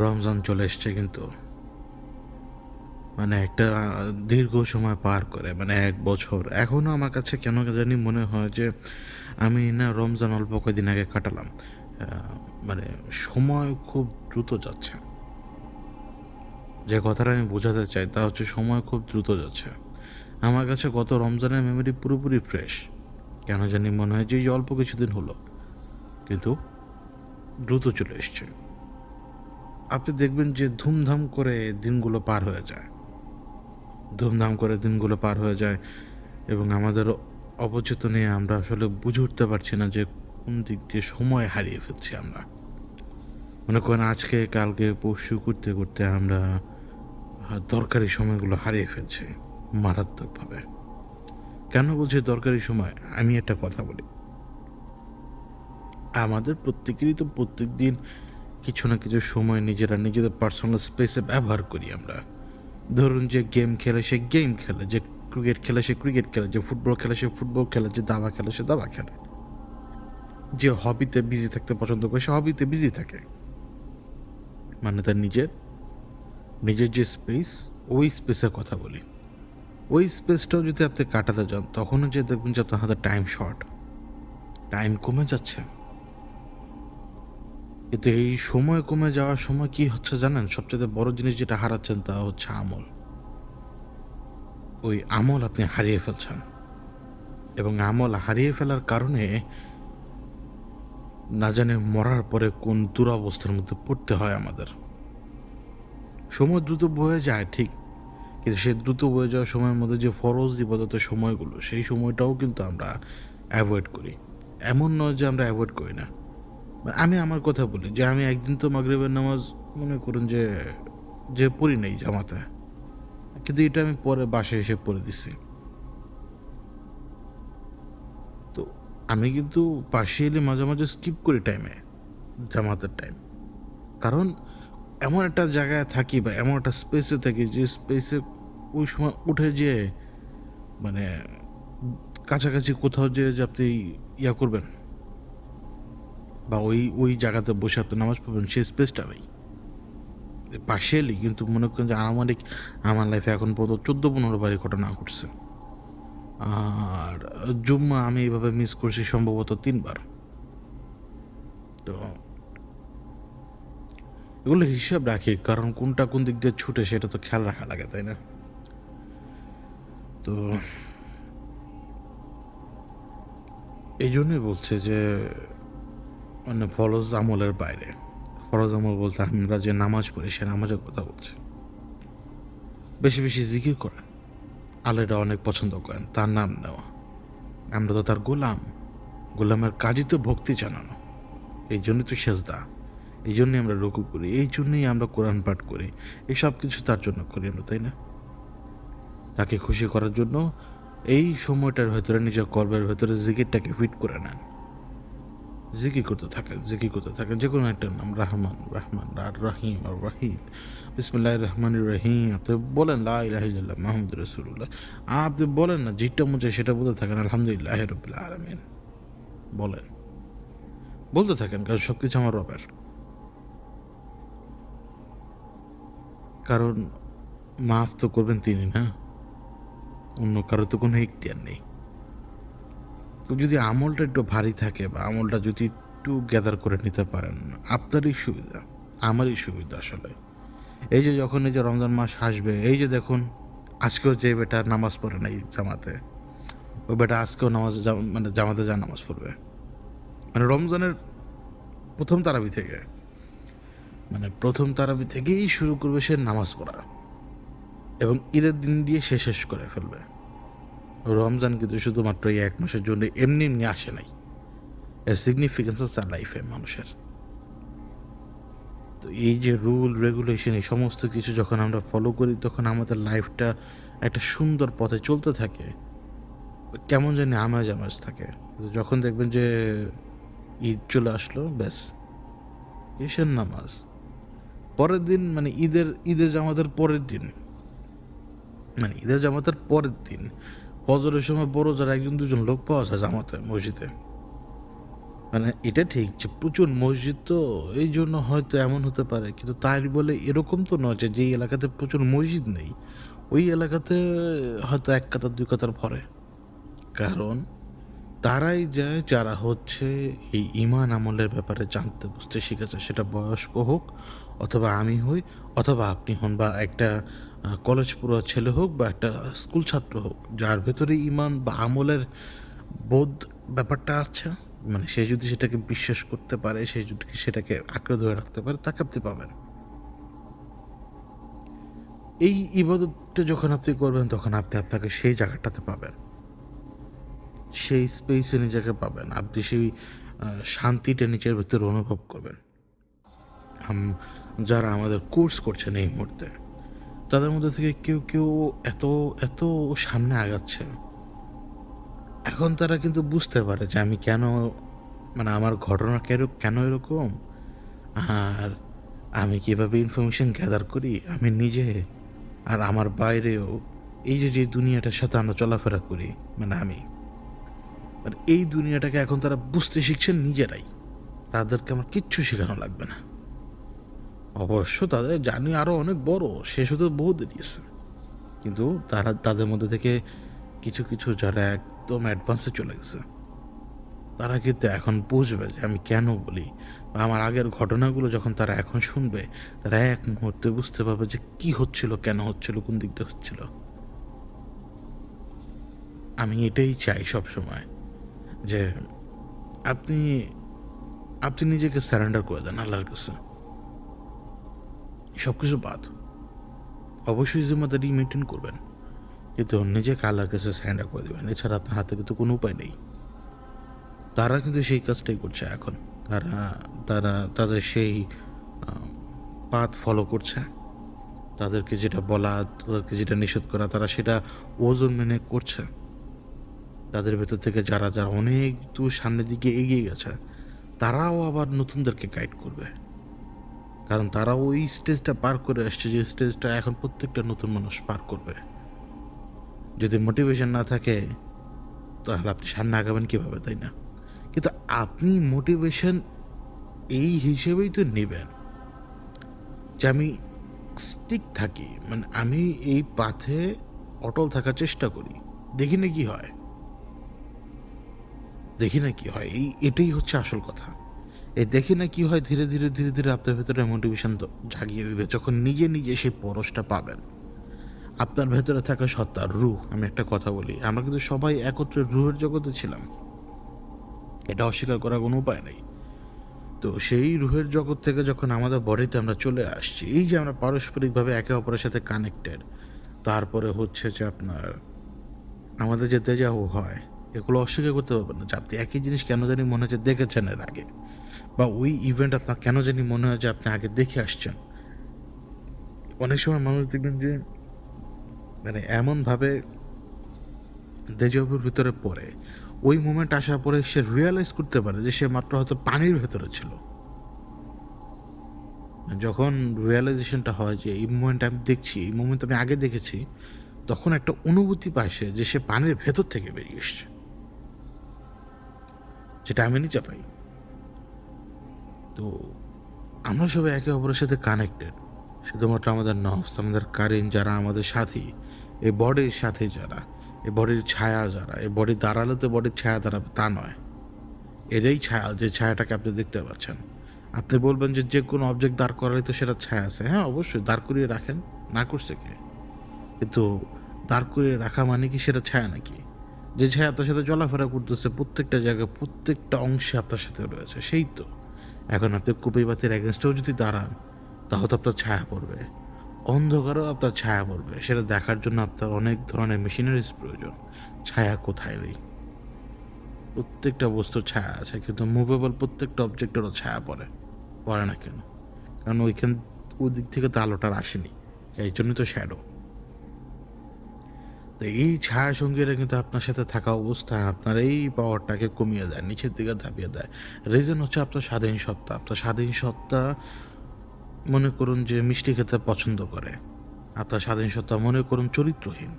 রমজান চলে এসছে কিন্তু মানে একটা দীর্ঘ সময় পার করে মানে 1 বছর এখনও আমার কাছে কেন জানি মনে হয় যে আমি না রমজান অল্প কয়েকদিন আগে কাটালাম। মানে সময় খুব দ্রুত যাচ্ছে। যে কথাটা আমি বোঝাতে চাই তা হচ্ছে সময় খুব দ্রুত যাচ্ছে। আমার কাছে গত রমজানের মেমোরি পুরোপুরি ফ্রেশ। কেন জানি মনে হয় যে এই যে অল্প কিছুদিন হলো কিন্তু দ্রুত চলে এসছে। আপনি দেখবেন যে ধুমধাম করে দিনগুলো পার হয়ে যায়, ধুমধাম করে দিনগুলো পার হয়ে যায় এবং আমাদের অবচেতনে আমরা আসলে বুঝে উঠতে পারছি না যে কোন দিক দিয়ে সময় হারিয়ে ফেলছি আমরা। মনে করেন আজকে কালকে পরশু করতে করতে আমরা দরকারি সময়গুলো হারিয়ে ফেলছি মারাত্মকভাবে। কেন বলছি দরকারি সময়? আমি একটা কথা বলি, আমাদের প্রত্যেকেরই তো প্রত্যেক দিন কিছু না কিছু সময় নিজেদের পার্সোনাল স্পেসে ব্যবহার করি আমরা। ধরুন যে গেম খেলে সে গেম খেলে, যে ক্রিকেট খেলে সে ক্রিকেট খেলে, যে ফুটবল খেলে সে ফুটবল খেলে, যে দাবা খেলে সে দাবা খেলে, যে হবিতে বিজি থাকতে পছন্দ করে সে হবিতে বিজি থাকে। মানে তার নিজের নিজের যে স্পেস, ওই স্পেসের কথা বলি। ওই স্পেসটাও যদি আপনি কাটাতে যান তখনও যে দেখবেন যে আপনার হাতে টাইম শর্ট, টাইম কমে যাচ্ছে। কিন্তু এই সময় কমে যাওয়ার সময় কি হচ্ছে জানেন? সবচেয়ে বড় জিনিস যেটা হারাচ্ছেন তা হচ্ছে আমল। ওই আমল আপনি হারিয়ে ফেলছেন এবং আমল হারিয়ে ফেলার কারণে না জানে মরার পরে কোন দুরবস্থার মধ্যে পড়তে হয় আমাদের। সময় দ্রুত বয়ে যায় ঠিক, কিন্তু সে দ্রুত বয়ে যাওয়ার সময়ের মধ্যে যে ফরজ ইবাদতের সময়গুলো সেই সময়টাও কিন্তু আমরা অ্যাভয়েড করি। এমন নয় যে আমরা অ্যাভয়েড করি না। আমি আমার কথা বলি যে আমি একদিন তো মাগরিবের নামাজ মনে করুন যে পড়ি নাই জামাতে, কিন্তু এটা আমি পরে বাসায় এসে পড়ে দিছি। তো আমি কিন্তু পার্শিয়ালি মাঝে মাঝে স্কিপ করি টাইমে, জামাতের টাইম। কারণ এমন একটা জায়গায় থাকি বা এমন একটা স্পেসে থাকি যে স্পেসে ওই সময় উঠে যেয়ে মানে কাছাকাছি কোথাও যেয়ে যে আপনি ইয়া করবেন বা ওই ওই জায়গাতে বসে আপনি নামাজ পড়বেন সেই স্পেসটা নেই। পার্শিয়ালি কিন্তু মনে করেন যে আমার লাইফে এখন পর্যন্ত 14-15 বারই ঘটনা ঘটছে। আর জুম্মা আমি এইভাবে মিস করছি সম্ভবত 3 বার। তো এগুলো হিসাব রাখি, কারণ কোনটা কোন দিক দিয়ে ছুটে সেটা তো খেয়াল রাখা লাগে, তাই না? তো এই জন্যই বলছে যে মানে ফরজ আমলের বাইরে, ফরজ আমল বলতে আমরা যে নামাজ পড়ি সে নামাজের কথা বলছি। বেশি বেশি জিকির করেন, আল্লাহটা অনেক পছন্দ করেন তার নাম নেওয়া। আমরা তো তার গোলাম, গোলামের কাজই তো ভক্তি জানানো। এই জন্যই তো সেজদা, এই জন্যই আমরা রুকু করি, এই জন্যই আমরা কোরআন পাঠ করি। এই সব কিছু তার জন্য করি আমরা, তাই না? তাকে খুশি করার জন্য এই সময়টার ভেতরে নিজের কর্মের ভেতরে জিকিরটাকে ফিট করে নেন। জিকির করতে থাকেন, জিকির করতে থাকেন, যে কোনো একটা নাম, রহমান রহমান আর রহিম আর রহিম, বিসমিল্লাহির রহমানির রহিম। আপনি বলেন লা ইলাহা ইল্লাল্লাহ মুহাম্মাদুর রাসূলুল্লাহ। আপনি বলেন না, যেটা মন চায় সেটা বলতে থাকেন, আলহামদুলিল্লাহি রাব্বিল আলামিন বলেন, বলতে থাকেন, কারণ সব কিছু আমার রবের। কারণ মাফ তো করবেন তিনি না, অন্য কারো তো কোনো ইখতিয়ার নেই। তো যদি আমলটা একটু ভারী থাকে বা আমলটা যদি একটু গ্যাদার করে নিতে পারেন, আপনারই সুবিধা, আমারই সুবিধা আসলে। এই যে যখন এই যে রমজান মাস আসবে, এই যে দেখুন আজকেও যে বেটা নামাজ পড়ে নাই জামাতে, ওই বেটা আজকেও মানে জামাতে যা নামাজ পড়বে, মানে রমজানের প্রথম তারাবি থেকে, মানে প্রথম তারাবি থেকেই শুরু করবে সে নামাজ পড়া এবং ঈদের দিন দিয়ে সে শেষ করে ফেলবে। রমজান কিন্তু শুধুমাত্র এই 1 মাসের জন্য এমনি এমনি আসে নাই, এর সিগনিফিকেন্স আছে তার লাইফে মানুষের। তো এই যে রুল রেগুলেশন এই সমস্ত কিছু যখন আমরা ফলো করি তখন আমাদের লাইফটা একটা সুন্দর পথে চলতে থাকে, কেমন জানি আমেজ আমেজ থাকে। যখন দেখবেন যে ঈদ চলে আসলো, ব্যাস এসের নামাজ পরের দিন, মানে ঈদের জামাতের পরের দিন, মানে ঈদের জামাতের পরের দিন ফজরের সময় বড় যারা 1-2জন লোক পাওয়া যায় জামাতে মসজিদে, মানে এটা ঠিক যে প্রচুর মসজিদ তো এই জন্য হয়তো এমন হতে পারে, কিন্তু তাই বলে এরকম তো নয় যে যেই এলাকাতে প্রচুর মসজিদ নেই ওই এলাকাতে হয়তো এক কাতার দুই কাতার ভরে। কারণ তারাই যায় যারা হচ্ছে এই ঈমান আমলের ব্যাপারে জানতে বুঝতে শিখেছে, সেটা বয়স্ক হোক অথবা আমি হই অথবা আপনি হন বা একটা কলেজ পড়ুয়া ছেলে হোক বা একটা স্কুল ছাত্র হোক, যার ভেতরে ঈমান বা আমলের বোধ ব্যাপারটা আছে, মানে সে যদি সেটাকে বিশ্বাস করতে পারে, সে যদি সেটাকে আঁকড়ে ধরে রাখতে পারে, তাকে আপনি পাবেন। এই ইবাদতটা যখন আপনি করবেন তখন আপনি আপনাকে সেই জায়গাটাতে পাবেন, সেই স্পেসে নিজেকে পাবেন, আপনি সেই শান্তিটা নিজের ভিতরে অনুভব করবেন। যারা আমাদের কোর্স করছেন এই মুহূর্তে, তাদের মধ্যে থেকে কেউ কেউ এত এত সামনে আগাচ্ছে, এখন তারা কিন্তু বুঝতে পারে যে আমি কেন, মানে আমার ঘটনা কেন কেন এরকম, আর আমি কীভাবে ইনফরমেশন গ্যাদার করি আমি নিজে আর আমার বাইরেও, এই যে যে দুনিয়াটার সাথে আমরা চলাফেরা করি, মানে আমি, মানে এই দুনিয়াটাকে এখন তারা বুঝতে শিখছেন নিজেরাই, তাদেরকে আমার কিচ্ছু শেখানো লাগবে না। অবশ্য তাদের জানি আরও অনেক বড়, সে শুধু বহু দিয়েছে, কিন্তু তারা তাদের মধ্যে থেকে কিছু কিছু যারা একদম অ্যাডভান্সে চলে গেছে, তারা কিন্তু এখন বুঝবে যে আমি কেন বলি, বা আমার আগের ঘটনাগুলো যখন তারা এখন শুনবে, তারা এক মুহূর্তে বুঝতে পারবে যে কি হচ্ছিল, কেন হচ্ছিল, কোন দিক দিয়ে হচ্ছিল। আমি এটাই চাই সব সময়, যে আপনি আপনি নিজেকে স্যারেন্ডার করে দেন আল্লাহর কাছে, সব কিছু বাদ। অবশ্যই জিম্মাদারি মেনটেন করবেন, কিন্তু নিজেকে আল্লাহর কাছে স্যারেন্ডার করে দেবেন, এছাড়া আপনার হাতে কিন্তু কোনো উপায় নেই। তারা কিন্তু সেই কাজটাই করছে এখন, তারা তারা তাদের সেই পাথ ফলো করছে, তাদেরকে যেটা বলা, তাদেরকে যেটা নিষেধ করা, তারা সেটা ওজন মেনে করছে। তাদের ভেতর থেকে যারা যারা অনেক দূর সামনের দিকে এগিয়ে গেছে, তারাও আবার নতুনদেরকে গাইড করবে, কারণ তারা ওই স্টেজটা পার করে আসছে, যে স্টেজটা এখন প্রত্যেকটা নতুন মানুষ পার করবে। যদি মোটিভেশন না থাকে তাহলে আপনি সামনে আগাবেন কীভাবে, তাই না? কিন্তু আপনি মোটিভেশন এই হিসেবেই তো নেবেন যে আমি স্টিক থাকি, মানে আমি এই পাথে অটল থাকার চেষ্টা করি, দেখি না কি হয়, দেখি না কি হয়, এটাই হচ্ছে আসল কথা। এই দেখি না কি হয় ধীরে ধীরে ধীরে ধীরে আপনার ভেতরে মোটিভেশন তো জাগিয়ে দেবে, যখন নিজে নিজে সেই পরশটা পাবেন। আপনার ভেতরে থাকা সত্তা, রুহ, আমি একটা কথা বলি, আমরা কিন্তু সবাই একত্রে রুহের জগতে ছিলাম, এটা অস্বীকার করার কোনো উপায় নেই। তো সেই রুহের জগৎ থেকে যখন আমাদের বডিতে আমরা চলে আসছি, এই যে আমরা পারস্পরিকভাবে একে অপরের সাথে কানেক্টেড, তারপরে হচ্ছে যে আপনার আমাদের যে দেজাহু হয়, এগুলো অস্বীকার করতে পারবেন না যে আপনি একই জিনিস কেন জানি মনে হচ্ছে দেখেছেন এর আগে, বা ওই ইভেন্ট আপনার কেন জানি মনে হয় যে আপনি আগে দেখে আসছেন। অনেক সময় মানুষ দেখবেন যে মানে এমনভাবে দেজাহুর ভিতরে পড়ে, ওই মোমেন্ট আসার পরে সে রিয়েলাইজ করতে পারে যে সে মাত্র হয়তো পানির ভেতরে ছিল। যখন রিয়েলাইজেশনটা হয় যে এই মোমেন্ট আমি দেখছি, এই মোমেন্ট আমি আগে দেখেছি, তখন একটা অনুভূতি পায় সে যে সে পানির ভেতর থেকে বেরিয়ে এসছে, যেটা আমি নিজে পাই। তো আমরা সবাই একে অপরের সাথে কানেক্টেড, শুধুমাত্র আমাদের নফস, আমাদের কারিন, যারা আমাদের সাথী, এই বডির সাথে যারা, এই বডির ছায়া যারা, এই বডি দাঁড়ালে তো বডির ছায়া দাঁড়াবে তা নয়, এরই ছায়া, যে ছায়াটাকে আপনি দেখতে পাচ্ছেন। আপনি বলবেন যে যে কোনো অবজেক্ট দাঁড় করালে তো সেটা ছায়া আছে, হ্যাঁ অবশ্যই দাঁড় করিয়ে রাখেন, না করছে কে? কিন্তু দাঁড় করিয়ে রাখা মানে কি সেটা ছায়া নাকি? যে ছায়া আপনার সাথে চলাফেরা করতেছে প্রত্যেকটা জায়গায়, প্রত্যেকটা অংশে আপনার সাথে রয়েছে, সেই তো। এখন আপনি কুপি বাতির এগেনস্টেও যদি দাঁড়ান, তাহলে তো আপনার ছায়া পড়বে, অন্ধকারেও আপনার ছায়া পড়বে, সেটা দেখার জন্য আপনার অনেক ধরনের মেশিনারিজ প্রয়োজন। ছায়া কোথায় নেই, প্রত্যেকটা বস্তুর ছায়া আছে, কিন্তু মুভেবল প্রত্যেকটা অবজেক্টেরও ছায়া পড়ে না কেন? কারণ ওই দিক থেকে তো আলোটা আসেনি, এই জন্যই তো শ্যাডো। তো এই ছায়া সঙ্গীরা কিন্তু আপনার সাথে থাকা অবস্থায় আপনার এই পাওয়ারটাকে কমিয়ে দেয়, নিচের দিকে ধাপিয়ে দেয়। রিজন হচ্ছে আপনার স্বাধীন সত্তা। আপনার স্বাধীন সত্তা মনে করুন যে মিষ্টি খেতে পছন্দ করে, আপনার স্বাধীন সত্তা মনে করুন চরিত্রহীন,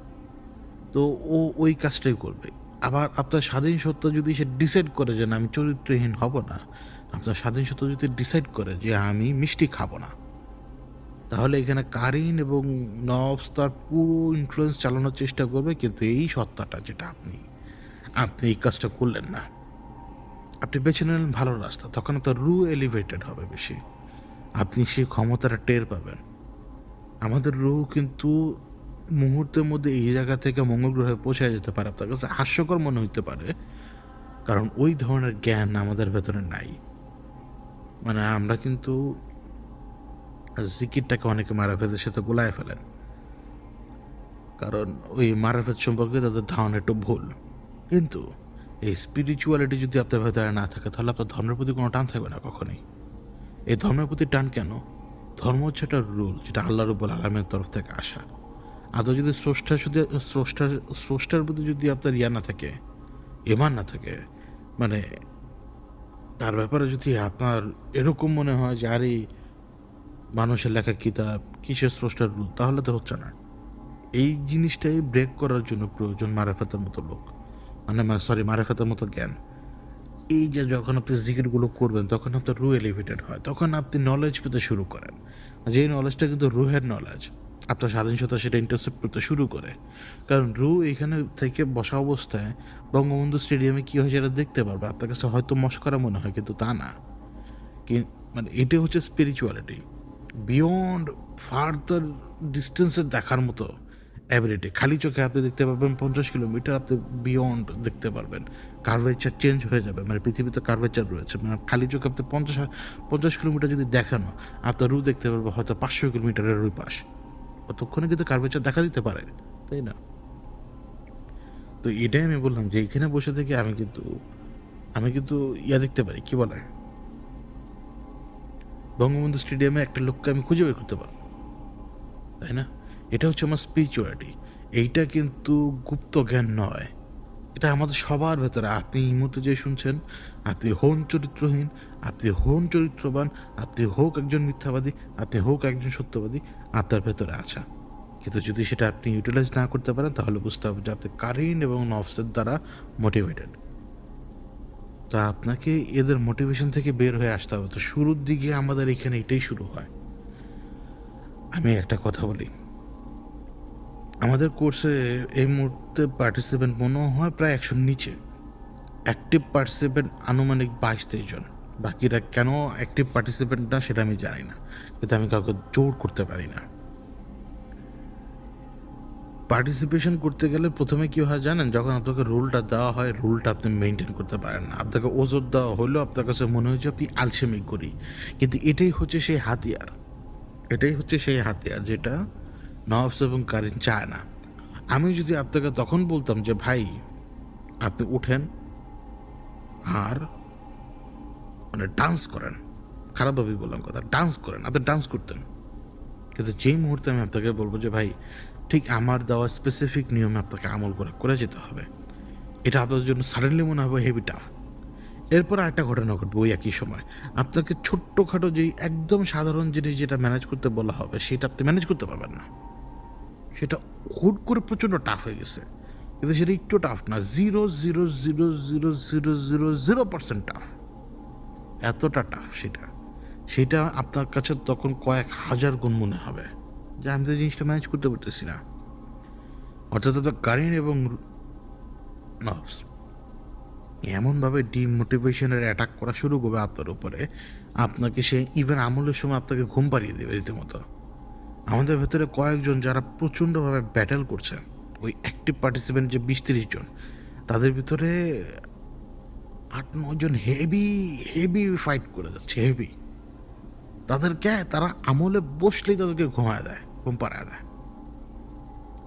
তো ও ওই কাজটাই করবে। আবার আপনার স্বাধীন সত্তা যদি সে ডিসাইড করে যে না আমি চরিত্রহীন হব না, আপনার স্বাধীন সত্তা যদি ডিসাইড করে যে আমি মিষ্টি খাবো না, তাহলে এখানে কারিন এবং নবস তার পুরো ইনফ্লুয়েন্স চালানোর চেষ্টা করবে, কিন্তু এই সত্তাটা যেটা আপনি আপনি এই কাজটা করলেন না, আপনি বেছে নিলেন ভালো রাস্তা, তখন আপনার রু এলিভেটেড হবে বেশি, আপনি সেই ক্ষমতাটা টের পাবেন। আমাদের রু কিন্তু মুহূর্তের মধ্যে এই জায়গা থেকে মঙ্গল গ্রহে পৌঁছায় যেতে পারে, আপনার কাছে হাস্যকর মনে হইতে পারে, কারণ ওই ধরনের জ্ঞান আমাদের ভেতরে নাই। মানে আমরা কিন্তু জিকিরটাকে অনেকে মারাফেদের সাথে গোলায় ফেলেন, কারণ ওই মারাফেদ সম্পর্কে তাদের ধারণা একটু ভুল। কিন্তু এই স্পিরিচুয়ালিটি যদি আপনার ভেতরে না থাকে, তাহলে আপনার ধর্মের প্রতি কোনো টান থাকবে না কখনই। এই ধর্মের প্রতি টান কেন? ধর্ম হচ্ছে একটা রুল, যেটা আল্লাহ রব্বুল আলামিনের তরফ থেকে আসা। আদৌ যদি স্রষ্টার প্রতি যদি আপনার ইয়া না থাকে, ইমান না থাকে, মানে তার ব্যাপারে যদি আপনার এরকম মনে হয় যে আরে মানুষের লেখা কিতাব কিসের স্রষ্টার রুল, তাহলে তো হচ্ছে না। এই জিনিসটাই ব্রেক করার জন্য প্রয়োজন মারেফাতের মতো লোক, মারেফাতের মতো জ্ঞান। এই যে যখন আপনি জিকিরগুলো করবেন, তখন আপনার রু এলিভেটেড হয়, তখন আপনি নলেজ পেতে শুরু করেন। যেই নলেজটা কিন্তু রুহের নলেজ, আপনার স্বাধীনতা সেটা ইন্টারসেপ্ট করতে শুরু করে। কারণ রু এখানে থেকে বসা অবস্থায় বঙ্গবন্ধু স্টেডিয়ামে কী হয় সেটা দেখতে পারবে। আপনার কাছে হয়তো মস্করা মনে হয়, কিন্তু তা না। মানে এটাই হচ্ছে স্পিরিচুয়ালিটি, বিয়ন্ড ফার্দার ডিস্টেন্সে দেখার মতো অ্যাবিলিটি। খালি চোখে আপনি দেখতে পারবেন 50 কিলোমিটার, আপনি বিয়ন্ড দেখতে পারবেন। কার্ভেচার চেঞ্জ হয়ে যাবে, মানে পৃথিবীতে কার্ভেচার রয়েছে, মানে খালি চোখে আপনি 50 কিলোমিটার যদি দেখানো, আপনার রু দেখতে পারবে হয়তো 500 কিলোমিটারের ওই পাশ। ততক্ষণে কিন্তু কার্ভেচার দেখা দিতে পারে, তাই না? তো এটাই আমি বললাম যে এখানে বসে থেকে আমি কিন্তু ইয়া দেখতে পারি, কি বলে, বঙ্গবন্ধু স্টেডিয়ামে একটা লোককে আমি খুঁজে বের করতে পারবো, তাই না? এটা হচ্ছে আমার স্পিরিচুয়ালিটি। এইটা কিন্তু গুপ্ত জ্ঞান নয়, এটা আমাদের সবার ভেতরে। আপনি এই মুহূর্তে যে শুনছেন, আপনি হন চরিত্রহীন, আপনি হন চরিত্রবান, আপনি হোক একজন মিথ্যাবাদী, আপনি হোক একজন সত্যবাদী, আপনার ভেতরে আছে। কিন্তু যদি সেটা আপনি ইউটিলাইজ না করতে পারেন, তাহলে বুঝতে হবে যে আপনি কারিন এবং নফসের দ্বারা মোটিভেটেড। তা আপনাকে এদের মোটিভেশন থেকে বের হয়ে আসতে হবে। তো শুরুর দিকে আমাদের এখানে এটাই শুরু হয়। আমি একটা কথা বলি, আমাদের কোর্সে এই মুহূর্তে পার্টিসিপেন্ট মনে হয় প্রায় 100-র নিচে। অ্যাক্টিভ পার্টিসিপেন্ট আনুমানিক 22-23 জন। বাকিরা কেন অ্যাক্টিভ পার্টিসিপেন্ট না সেটা আমি জানি না, কিন্তু আমি কাউকে জোর করতে পারি না। পার্টিসিপেশন করতে গেলে প্রথমে কী হয় জানেন, যখন আপনাকে রুলটা দেওয়া হয়, রুলটা আপনি মেনটেন করতে পারেন না। আপনাকে ওজোর দেওয়া হলেও আপনার কাছে মনে হয় যে আপনি আলসেমি করি, কিন্তু এটাই হচ্ছে সেই হাতিয়ার, যেটা নওয়াবস এবং কারিন চায় না। আমি যদি আপনাকে তখন বলতাম যে ভাই আপনি উঠেন আর মানে ডান্স করেন, খারাপভাবেই বললাম কথা, ডান্স করেন, আপনি ডান্স করতেন। কিন্তু যেই মুহূর্তে আমি আপনাকে বলবো যে ভাই ঠিক আমার দেওয়া স্পেসিফিক নিয়মে আপনাকে আমল করে যেতে হবে, এটা আপনার জন্য সাডেনলি মনে হবে হেভি টাফ। এরপর আরেকটা ঘটনা ঘটবে ওই একই সময়, আপনাকে ছোট্টখাটো যেই একদম সাধারণ জিনিস যেটা ম্যানেজ করতে বলা হবে, সেটা আপনি ম্যানেজ করতে পারবেন না। সেটা হুট করে প্রচণ্ড টাফ হয়ে গেছে, কিন্তু সেটা একটু টাফ না, 0.00000% টাফ, এতটা টাফ সেটা আপনার কাছে তখন কয়েক হাজার গুণ মনে হবে যে আমি তো জিনিসটা ম্যানেজ করতে পারতেছি না। অর্থাৎ আপনার কারিন এবং নফস এমনভাবে ডিমোটিভেশনের অ্যাটাক করা শুরু করবে আপনার উপরে, আপনাকে সে ইভেন আমলের সময় আপনাকে ঘুম পাড়িয়ে দেবে রীতিমতো। আমাদের ভেতরে কয়েকজন যারা প্রচণ্ডভাবে ব্যাটেল করছে, ওই অ্যাক্টিভ পার্টিসিপেন্ট যে 20-30 জন, তাদের ভিতরে 8-9 জন হেভি ফাইট করে যাচ্ছে, হেভি। তারা আমলে বসলেই তাদেরকে ঘুম পাড়ায় দেয়।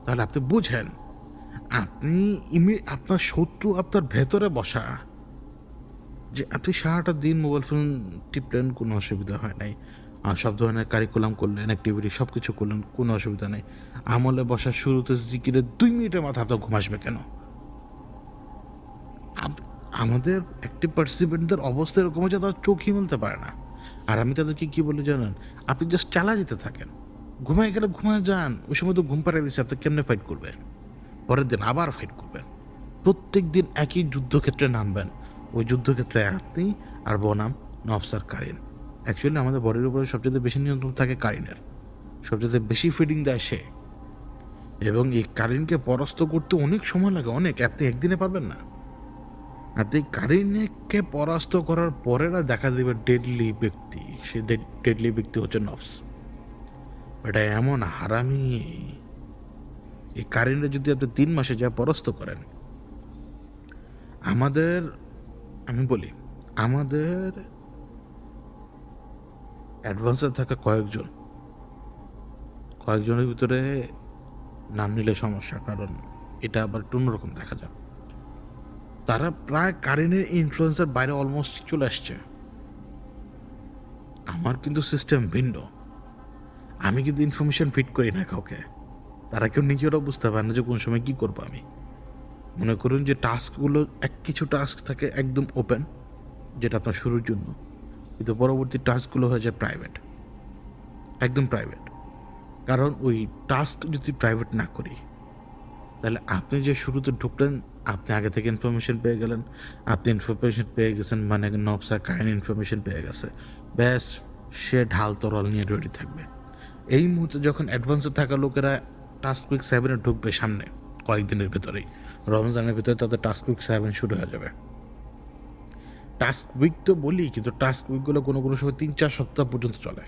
তাহলে আপনি বুঝেন, আপনার শত্রু আপনার ভেতরে বসা, যে আপনি সারাটা দিন মোবাইল ফোন টিপলেন, কোনো অসুবিধা হয় নাই, আর সব ধরনের কারিকুলাম করলেন, অ্যাক্টিভিটি সব কিছু করলেন, কোনো অসুবিধা নেই। আমলে বসার শুরুতে জিকিরের 2 মিনিটের মাথা আপনার ঘুম আসবে কেন? আমাদের অ্যাক্টিভ পার্টিসিপেন্টদের অবস্থা এরকম হচ্ছে, তারা চোখই মেলতে পারে না। আর আমি তাদেরকে কী বলে জানেন, আপনি জাস্ট চালা যেতে থাকেন, ঘুমায় যান। ওই সময় তো ঘুম পাড়িয়ে দিচ্ছে, আপনি কেমনে ফাইট করবেন? পরের দিন আবার ফাইট করবেন। প্রত্যেক দিন একই যুদ্ধক্ষেত্রে নামবেন, ওই যুদ্ধক্ষেত্রে আপনি আর বনাম নফস আর কারিন। অ্যাকচুয়ালি আমাদের বডির উপরে সবচেয়ে বেশি নিয়ন্ত্রণ থাকে কারিনের, সবচেয়ে বেশি ফিডিং দেয় সে। এবং এই কারিনকে পরাস্ত করতে অনেক সময় লাগে, অনেক। আপনি একদিনে পারবেন না। আপনি কারিনকে পরাস্ত করার পরেরা দেখা দেবে ডেডলি ব্যক্তি, সে ডেডলি ব্যক্তি হচ্ছে নফস। এটা এমন হারামি, এই কারিনরা যদি আপনি 3 মাসে যা পরাস্ত করেন, আমাদের, আমি বলি, আমাদের অ্যাডভান্সে থাকা কয়েকজনের ভিতরে নাম নিলে সমস্যা, কারণ এটা আবার একটু অন্যরকম দেখা যায়। তারা প্রায় কারিনের ইনফ্লুয়েন্সের বাইরে অলমোস্ট চলে আসছে। আমার কিন্তু সিস্টেম ভিন্ন, আমি কিন্তু ইনফরমেশন ফিট করি না কাউকে। তারা কেউ নিজেরাও বুঝতে পারে না যে কোন সময় কী করবো। আমি মনে করুন যে টাস্কগুলো, কিছু টাস্ক থাকে একদম ওপেন, যেটা আপনার শুরুর জন্য, কিন্তু পরবর্তী টাস্কগুলো হয়ে যায় প্রাইভেট, একদম প্রাইভেট। কারণ ওই টাস্ক যদি প্রাইভেট না করি, তাহলে আপনি যে শুরুতে ঢুকলেন, আপনি আগে থেকে ইনফরমেশন পেয়ে গেলেন, আপনি ইনফরমেশন পেয়ে গেছেন মানে নবসা কাহিনী ইনফরমেশন পেয়ে গেছে, ব্যাস সে ঢাল তরল নিয়ে রেডি থাকবে। এই মুহূর্তে যখন অ্যাডভান্সে থাকা লোকেরা টাস্ক উইক 7-এ ঢুকবে সামনে কয়েকদিনের ভেতরেই, রমজানের ভিতরে তাদের টাস্ক উইক 7 শুরু হয়ে যাবে। টাস্ক উইক তো বলি, কিন্তু টাস্ক উইকগুলো কোনো কোনো সময় 3-4 সপ্তাহ পর্যন্ত চলে।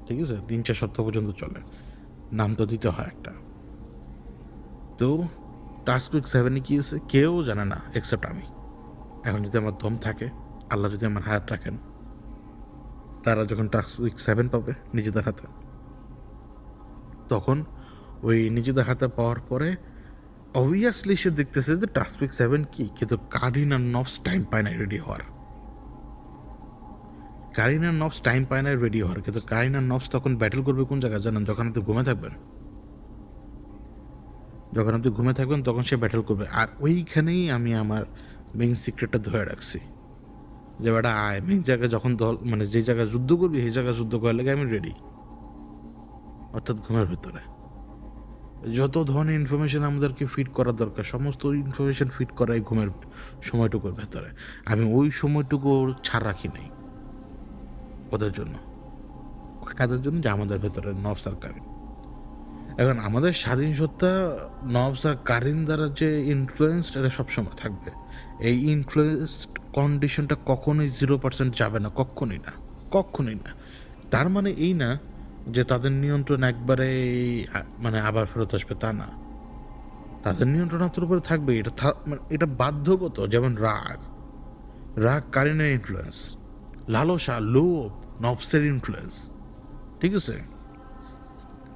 ঠিক আছে, 3-4 সপ্তাহ পর্যন্ত চলে, নাম তো দিতে হয় একটা। তো টাস্ক উইক 7-এ কী হয়েছে কেউ জানে না এক্সেপ্ট আমি। এখন যদি আমার দম থাকে, আল্লাহ যদি আমার হায়াত রাখেন, তারা যখন টাস্ক উইক 7 পাবে নিজেদের হাতে, তখন ওই নিজেদের হাতে পাওয়ার পরে অবভিয়াসলি সে দেখতেছে যে টাস্ক উইক 7 কি, কিন্তু কারিন আর নফস টাইম পায় না রেডি হওয়ার। কারিন আর নফস টাইম পায় না রেডি হওয়ার, কিন্তু কারিন আর নফস তখন ব্যাটেল করবে কোন জায়গায় জানেন? যখন আপনি ঘুমে থাকবেন। যখন আপনি ঘুমে থাকবেন তখন সে ব্যাটেল করবে। আর ওইখানেই আমি আমার মেইন সিক্রেটটা ধরে রাখছি, যে বেটা আয়, মেইন জায়গায় যখন দল মানে যে জায়গায় যুদ্ধ করবি সেই জায়গায় যুদ্ধ করার লাগে আমি রেডি, অর্থাৎ ঘুমের ভেতরে। যত ধরনের ইনফরমেশন আমাদেরকে ফিট করা দরকার, সমস্ত ইনফরমেশন ফিট করা এই ঘুমের সময়টুকুর ভেতরে। আমি ওই সময়টুকু ছাড় রাখি নাই ওদের জন্য, কাদের জন্য? যে আমাদের ভেতরে নফস আর কারিন। এখন আমাদের স্বাধীন সত্তা নফস আর কারিন দ্বারা যে ইনফ্লুয়েন্সড, এটা সবসময় থাকবে। এই ইনফ্লুয়েন্সড কন্ডিশনটা কখনোই 0% যাবে না, কখনোই না, কখনোই না। তার মানে এই না যে তাদের নিয়ন্ত্রণ একবারে মানে আবার ফেরত আসবে, তা না। তাদের নিয়ন্ত্রণ আপনার উপরে থাকবে, এটা মানে এটা বাধ্যগত। যেমন রাগ, রাগ কারিনের ইনফ্লুয়েন্স, লালসা, লোভ নফসের ইনফ্লুয়েন্স, ঠিক আছে?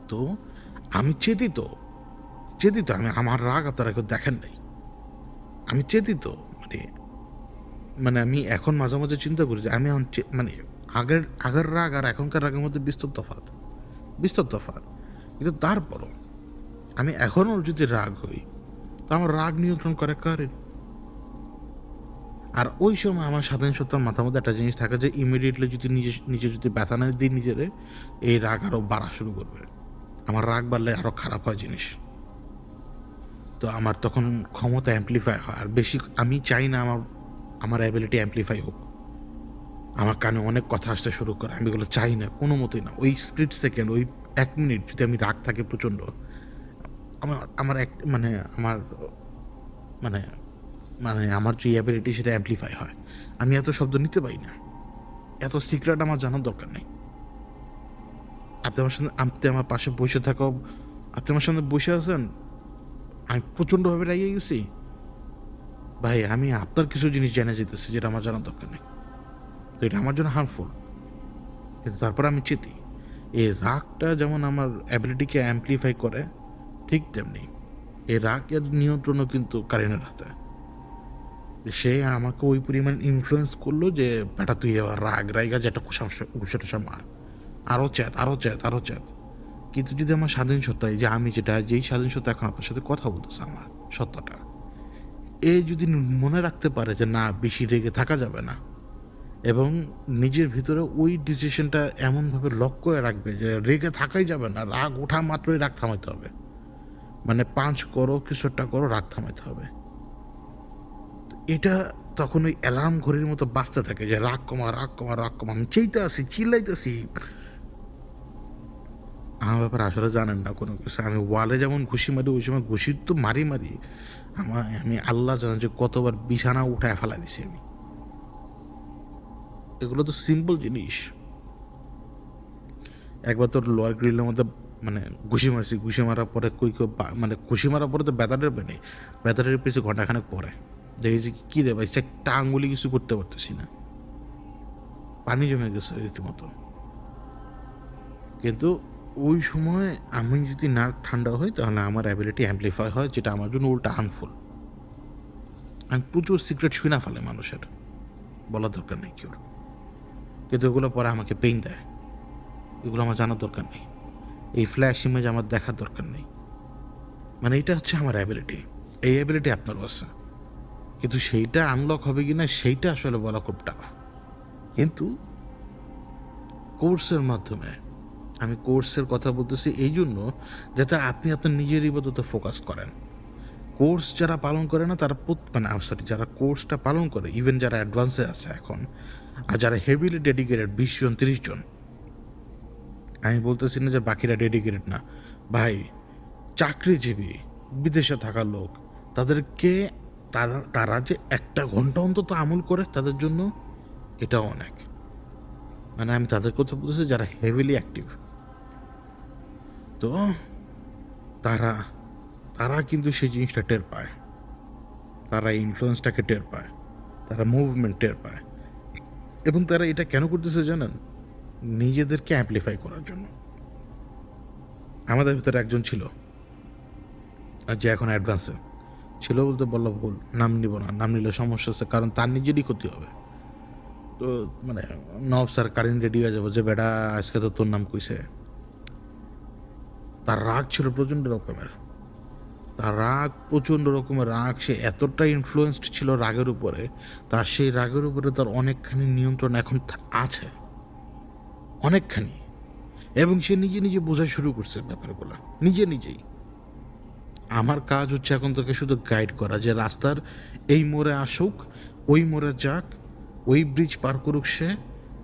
তো আমি চেতিত, আমি আমার রাগ আপনারা কেউ দেখেন নাই, আমি চেতিত। মানে মানে আমি এখন মাঝে মাঝে চিন্তা করি যে আমি এখন মানে আগের রাগ আর এখনকার রাগের মধ্যে বিস্তর তফাৎ, কিন্তু তারপরও আমি এখনও যদি রাগ হই, তো আমার রাগ নিয়ন্ত্রণ করে কারিন। আর ওই সময় আমার স্বাধীন সত্তার মাথার মধ্যে একটা জিনিস থাকে যে ইমিডিয়েটলি যদি নিজে যদি ব্যথা না দিই নিজেরে, এই রাগ আরও বাড়া শুরু করবে। আমার রাগ বাড়লে আরও খারাপ হয় জিনিস। তো আমার তখন ক্ষমতা অ্যাম্পলিফাই হয়, আর বেশি আমি চাই না আমার অ্যাবিলিটি অ্যাম্পলিফাই হোক, আমার কানে অনেক কথা আসতে শুরু করে, আমি এগুলো চাই না কোনো মতোই না। ওই স্প্লিট সেকেন্ড, ওই 1 মিনিট যদি আমি রাগ থাকে প্রচণ্ড, আমার মানে আমার মানে মানে আমার যে অ্যাবিলিটি সেটা অ্যাম্পলিফাই হয়। আমি এত শব্দ নিতে পারি না, এত সিক্রেট আমার জানার দরকার নেই। আপনি আমার পাশে বসে থাকো, আপনি আমার সামনে বসে আছেন, আমি প্রচণ্ডভাবে রেগে গেছি, ভাই আমি আপনার কিছু জিনিস জেনে যেতেছি যেটা আমার জানার দরকার নেই, তো এটা আমার জন্য হার্মফুল। কিন্তু তারপর আমি চেতি। এই রাগটা যেমন আমার অ্যাবিলিটিকে অ্যাম্পলিফাই করে, ঠিক তেমনি এই রাগের নিয়ন্ত্রণও কিন্তু কারিনের হাতে। সে আমাকে ওই পরিমাণ ইনফ্লুয়েন্স করলো যে বেটা তুই এবার রাগা যেটা কুসা মার, আরও চ্যাত। কিন্তু যদি আমার স্বাধীন সত্তায়, যে আমি যেই স্বাধীন সত্তা এখন আপনার সাথে কথা বলতেছে, আমার সত্তাটা এ যদি মনে রাখতে পারে যে না বেশি রেগে থাকা যাবে না, এবং নিজের ভিতরে ওই ডিসিশনটা এমনভাবে লক করে রাখবে যে রেগে থাকাই যাবে না, রাগ ওঠা মাত্রই রাগ থামাইতে হবে, মানে পাঞ্চ করো কিছু একটা করো, রাগ থামাইতে হবে, এটা তখন ওই অ্যালার্ম ঘড়ির মতো বাজতে থাকে যে রাগ কমা, রাগ কমা, রাগ কমা। আমি চেইতে আসি, চিল্লাইতেছি। আমার ব্যাপারে আসলে জানেন না কোনো কিছু। আমি ওয়ালে যেমন ঘুষি মারি, ওই সময় ঘুষি তো মারি। আমি আল্লাহ জানেন যে কতবার বিছানা উঠায় ফেলাই দিছি আমি। এগুলো তো সিম্পল জিনিস। একবার তোর লোয়ার গ্রিলের মধ্যে মানে ঘুষি মারছি, ঘুষি মারার পরে মানে ঘুষি মারার পরে তো ব্যথা টেরবে নেই, ব্যথা টের পেয়েছি ঘন্টাখানেক পরে। দেখেছি কী রে ভাই, একটা আঙ্গুলি কিছু করতে পারতেছি না, পানি জমে গেছে রীতিমতো। কিন্তু ওই সময় আমি যদি না ঠান্ডা হই তাহলে আমার অ্যাবিলিটি অ্যাম্পলিফাই হয়, যেটা আমার জন্য উল্টা হার্মফুল। আমি প্রচুর সিক্রেট শুই না ফেলে মানুষের, বলার দরকার নেই কেউ, কিন্তু এগুলো পরে আমাকে পেইন দেয়। এগুলো আমার জানার দরকার নেই, এই ফ্ল্যাশ ইমেজ আমার দেখার দরকার নেই। মানে এটা হচ্ছে আমার অ্যাবিলিটি, এই অ্যাবিলিটি আপনারও আছে, কিন্তু সেইটা আনলক হবে কি না সেইটা আসলে বলা খুব টাফ। কিন্তু কোর্সের মাধ্যমে, আমি কোর্সের কথা বলতেছি এই জন্য যাতে আপনি আপনার নিজের ইবাদতে ফোকাস করেন। কোর্স যারা পালন করে না তারা যারা কোর্সটা পালন করে, ইভেন যারা অ্যাডভান্সে আছে এখন, আর যারা হেভিলি ডেডিকেটেড 20 জন 30 জন, আমি বলতেছি না যে বাকিরা ডেডিকেটেড না ভাই, চাকরিজীবী বিদেশে থাকা লোক, তাদেরকে তারা যে 1 ঘন্টা অন্তত আমল করে তাদের জন্য, এটাও অনেক। মানে আমি তাদের কথা বলতেছি যারা হেভিলি অ্যাক্টিভ। তো তারা তারা কিন্তু সেই জিনিসটা টের পায়, তারা ইনফ্লুয়েন্সটাকে টের পায়, তারা মুভমেন্ট টের পায়। এবং তারা এটা কেন করতেছে জানেন? নিজেদেরকে অ্যাম্পলিফাই করার জন্য। আমাদের ভিতরে একজন ছিল, আর যে এখন অ্যাডভান্সে ছিল বলতে বললো ভুল, নাম নিব না, নাম নিলে সমস্যা আছে, কারণ তার নিজেরই ক্ষতি হবে। তো মানে নব স্যার কারিন রেডি হয়ে যাবো যে বেটা আজকে তো তোর নাম কইছে। তার রাগ ছিল প্রচণ্ড রকমের, রাগ। সে এতটাই ইনফ্লুয়েন্সড ছিল রাগের উপরে, তার সেই রাগের উপরে তার অনেকখানি নিয়ন্ত্রণ এখন আছে, অনেকখানি। এবং সে নিজে বোঝা শুরু করছে ব্যাপারগুলো নিজেই। আমার কাজ হচ্ছে এখন তোকে শুধু গাইড করা, যে রাস্তার এই মোড়ে আসুক, ওই মোড়ে যাক, ওই ব্রিজ পার করুক সে,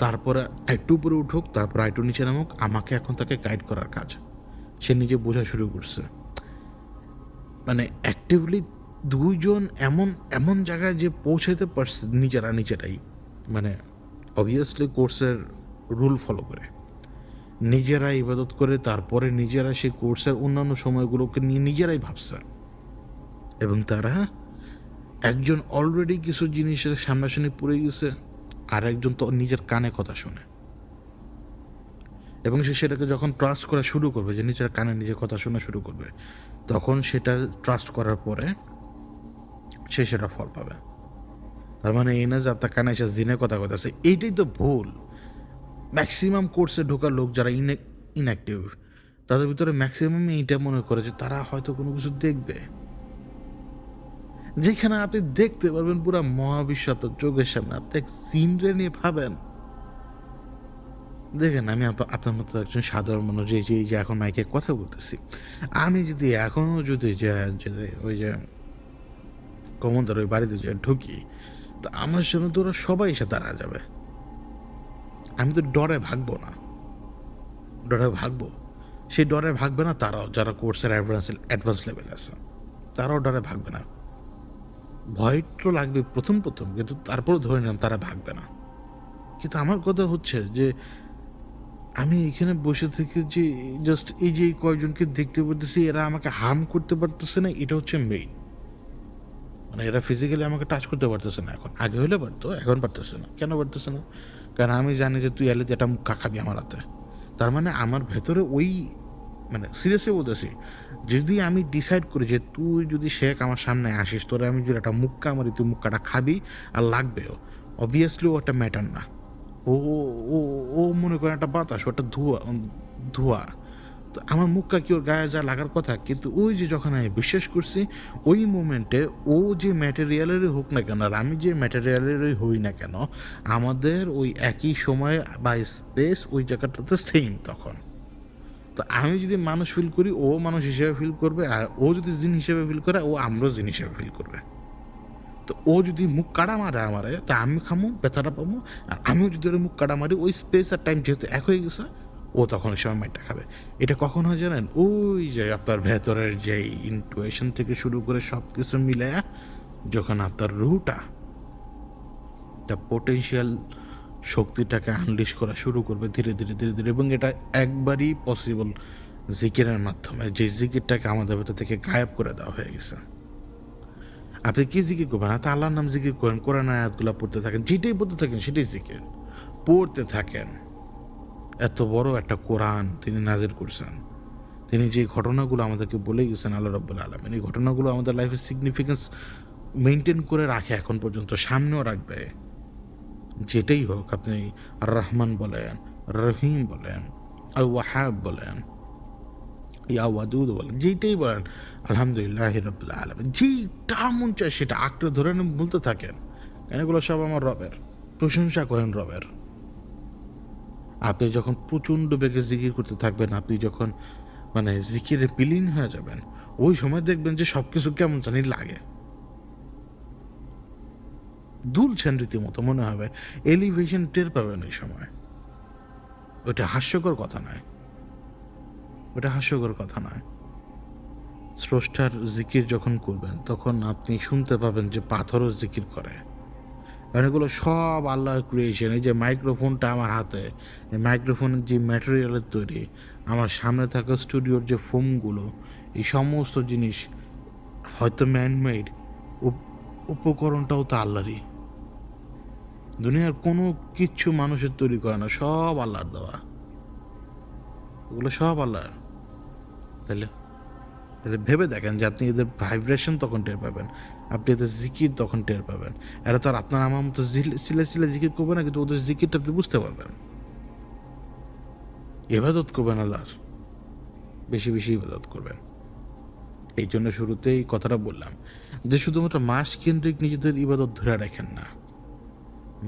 তারপরে একটু উপরে উঠুক, তারপর একটু নিচে নামুক, আমাকে এখন তাকে গাইড করার কাজ। সে নিজে বোঝা শুরু করছে। মানে অ্যাক্টিভলি দুইজন এমন এমন জায়গায় যে পৌঁছাতে পারছে নিজেরাই, মানে অবভিয়াসলি কোর্সের রুল ফলো করে, নিজেরা ইবাদত করে, তারপরে নিজেরা সেই কোর্সের অন্যান্য সময়গুলোকে নিয়ে নিজেরাই ভাবছে। এবং তারা একজন অলরেডি কিছু জিনিসের সামনাসামনি পড়ে গেছে, আর একজন তো নিজের কানে কথা শোনে, এবং সে সেটাকে যখন ট্রাস্ট করা শুরু করবে, যে নিজের কানে নিজের কথা শোনা শুরু করবে, তখন সেটা ট্রাস্ট করার পরে সে সেটা ফল পাবে। তার মানে এই না যে আপনার কানে এসে জিনের কথা আছে, এইটাই তো ভুল। ম্যাক্সিমাম কোর্সে ঢোকা লোক যারা ইনঅ্যাক্টিভ, তাদের ভিতরে ম্যাক্সিমামই এইটা মনে করে যে তারা হয়তো কোনো কিছু দেখবে, যেখানে আপনি দেখতে পারবেন পুরো মহাবিশ্ব আপনার চোখের সামনে। আপনি এক সিনরে নিয়ে ভাবেন, দেখেন আমি আপনার মতো একজন সাধারণ মানুষ, যে এখন মাইকে কথা বলতেছি, আমি যদি এখনও যদি ওই যে কমনদার ওই বাড়িতে যে ঢুকি, তো আমার সামনে তো ওরা সবাই এসে দাঁড়া যাবে। আমি তো ডরে ভাগবো না, সেই ডরে ভাগবে না তারাও, যারা কোর্সের অ্যাডভান্স লেভেল আছে, তারাও ডরে ভাগবে না। ভয় তো লাগবে প্রথম, কিন্তু তারপরে ধরে নিলাম তারা ভাগবে না। কিন্তু আমার কথা হচ্ছে যে আমি এখানে বসে থেকে যে জাস্ট এই যে কয়েকজনকে দেখতে পারতেছি, এরা আমাকে হার্ম করতে পারতেছে না, এটা হচ্ছে মেইন। মানে এরা ফিজিক্যালি আমাকে টাচ করতে পারতেছে না এখন, আগে হলে পারতো, এখন পারতেছে না। কেন পারতেছে না? কারণ আমি জানি যে তুই এলে যেটা মুখ খাবি আমার হাতে। তার মানে আমার ভেতরে ওই, মানে সিরিয়াসলি বলতেছি, যদি আমি ডিসাইড করি যে তুই যদি শেখ আমার সামনে আসিস, তোরা আমি যদি একটা মুক্কা মারি, তুই মুক্কাটা খাবি আর লাগবেও, অবভিয়াসলি ও একটা ম্যাটার না। ও ও ও মনে করেন একটা বাতাস, ওটা ধোঁয়া। তো আমার মুখটা কি ওর গায়ে যা লাগার কথা, কিন্তু ওই যে যখন আমি বিশ্বাস করছি, ওই মোমেন্টে ও যে ম্যাটেরিয়ালেরই হোক না কেন আর আমি যে ম্যাটেরিয়ালেরই হই না কেন, আমাদের ওই একই সময় বা স্পেস ওই জায়গাটাতে সেম তখন। তো আমি যদি মানুষ ফিল করি, ও মানুষ হিসেবে ফিল করবে, আর ও যদি জিন হিসেবে ফিল করে, ও আমরাও জিন হিসেবে ফিল করবে। তো ও যদি মুখ কাটা মারে আমারে, তা আমি খামো, ব্যথাটা পাবো। আর আমিও যদি ওর মুখ কাটা মারি, ওই স্পেস আর টাইম যেহেতু এক হয়ে গেছে, ও তখন ওই সময় মাইরটা খাবে। এটা কখন হয় জানেন? ওই যে আপনার ভেতরের যে ইনটুইশন থেকে শুরু করে সব কিছু মিলে যখন আপনার রুটা একটা পোটেনশিয়াল শক্তিটাকে আনলিশ করা শুরু করবে ধীরে ধীরে ধীরে ধীরে, এবং এটা একবারই পসিবল জিকিরের মাধ্যমে, যে জিকিরটাকে আমাদের ভেতর থেকে গায়েব করে দেওয়া হয়ে গেছে। আপনি কি জিকির করবেন? আপনি আল্লাহর নাম জিকির করেন, কোরআন আয়াতগুলো পড়তে থাকেন, যেটাই পড়তে থাকেন সেটাই জিকির, পড়তে থাকেন। এত বড় একটা কোরআন তিনি নাজির করছেন, তিনি যে ঘটনাগুলো আমাদেরকে বলে গেছেন আল্লাহ রাব্বুল আলামিন, এই ঘটনাগুলো আমাদের লাইফের সিগনিফিকেন্স মেনটেন করে রাখে এখন পর্যন্ত, সামনেও রাখবে। যেটাই হোক, আপনি আর রহমান বলেন, রহিম বলেন, আল ওয়াহাব বলেন, ইয়া ওয়াদুদ বলেন, যেইটাই বলেন আলহামদুলিল্লাহ রাব্বিল আলামিন, যেইটা মন চায় সেটা আঁকড়ে ধরে বলতে থাকেন, কেন এগুলো সব আমার রবের। প্রশংসা করেন রবের। আপনি যখন প্রচণ্ড বেগে জিকির করতে থাকবেন, আপনি যখন মানে জিকিরে বিলীন হয়ে যাবেন, ওই সময় দেখবেন যে সব কিছু কেমন জানি লাগে, দুলছেন রীতিমতো, মনে হবে এলিভেশন টের পাবেন ওই সময়। ওইটা হাস্যকর কথা নয়, ওটা হাস্যকর কথা নয়। স্রষ্টার জিকির যখন করবেন তখন আপনি শুনতে পাবেন যে পাথরও জিকির করে, কারণ এগুলো সব আল্লাহর ক্রিয়েশন। এই যে মাইক্রোফোনটা আমার হাতে, এই মাইক্রোফোনের যে ম্যাটেরিয়ালের তৈরি, আমার সামনে থাকা স্টুডিওর যে ফোমগুলো, এই সমস্ত জিনিস হয়তো ম্যানমেড, উপকরণটাও তো আল্লাহরই। দুনিয়ার কোনো কিচ্ছু মানুষের তৈরি করে না, সব আল্লাহর দেওয়া, ওগুলো সব আল্লাহর। তাহলে তাহলে ভেবে দেখেন যে আপনি এদের ভাইব্রেশন তখন টের পাবেন, আপনি এদের জিকির তখন টের পাবেন। এরা তো আর আপনার আমার মতো সিলে সিলে জিকির করবে না, কিন্তু ওদের জিকিরটা আপনি বুঝতে পারবেন। ইবাদত করবেন আল্লাহর, বেশি বেশি ইবাদত করবেন। এই জন্য শুরুতেই কথাটা বললাম যে শুধুমাত্র মাস কেন্দ্রিক নিজেদের ইবাদত ধরে রাখেন না।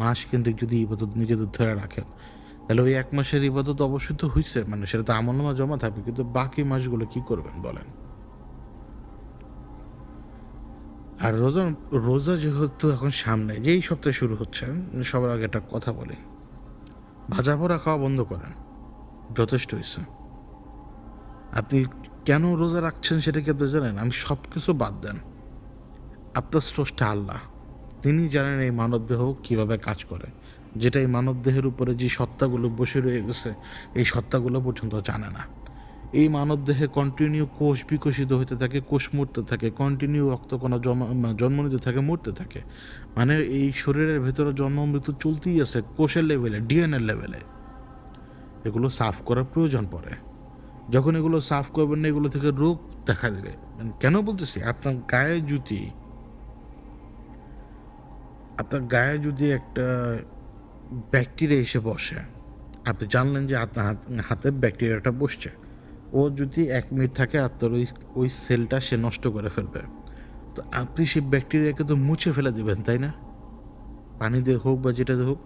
মাস কেন্দ্রিক যদি ইবাদত নিজেদের ধরে রাখেন, তাহলে ওই এক মাসের ইবাদত অবশ্যই তো হয়েছে, মানে সেটা তো আমলনামা জমা থাকবে, কিন্তু বাকি মাসগুলো কি করবেন বলেন? আর রোজা, রোজা যেহেতু এখন সামনে, যেই সপ্তাহে শুরু হচ্ছে, সবার আগে একটা কথা বলি, ভাজা পোড়া খাওয়া বন্ধ করেন, যথেষ্ট হয়েছে। আপনি কেন রোজা রাখছেন সেটা কি আপনি জানেন? আমি সব কিছু বাদ দেন, আপনার স্রষ্টা আল্লাহ, তিনি জানেন এই মানবদেহ কীভাবে কাজ করে, যেটা এই মানবদেহের উপরে যে সত্তাগুলো বসে রয়ে গেছে, এই সত্তাগুলো পর্যন্ত জানে না। এই মানবদেহে কন্টিনিউ কোষ বিকশিত হতে থাকে, কোষ মরতে থাকে, কন্টিনিউ রক্তকণা জন্ম নিতে থাকে, মরতে থাকে, মানে এই শরীরের ভেতরে জন্ম মৃত্যু চলতেই আছে কোষের লেভেলে, ডিএনএর লেভেলে। এগুলো সাফ করার প্রয়োজন পড়ে। যখন এগুলো সাফ করবেন না, এগুলো থেকে রোগ দেখা দেবে। কেন বলতেছি? আপনার গায়ে যদি একটা ব্যাকটেরিয়া এসে বসে, আপনি জানলেন যে আপনার হাতে ব্যাকটেরিয়াটা বসছে, ও যদি 1 মিনিট থাকে আপনার ওই ওই সেলটা সে নষ্ট করে ফেলবে। তো আপনি সেই ব্যাকটেরিয়াকে তো মুছে ফেলে দেবেন, তাই না? পানি দিয়ে হোক বা যেটাতে হোক,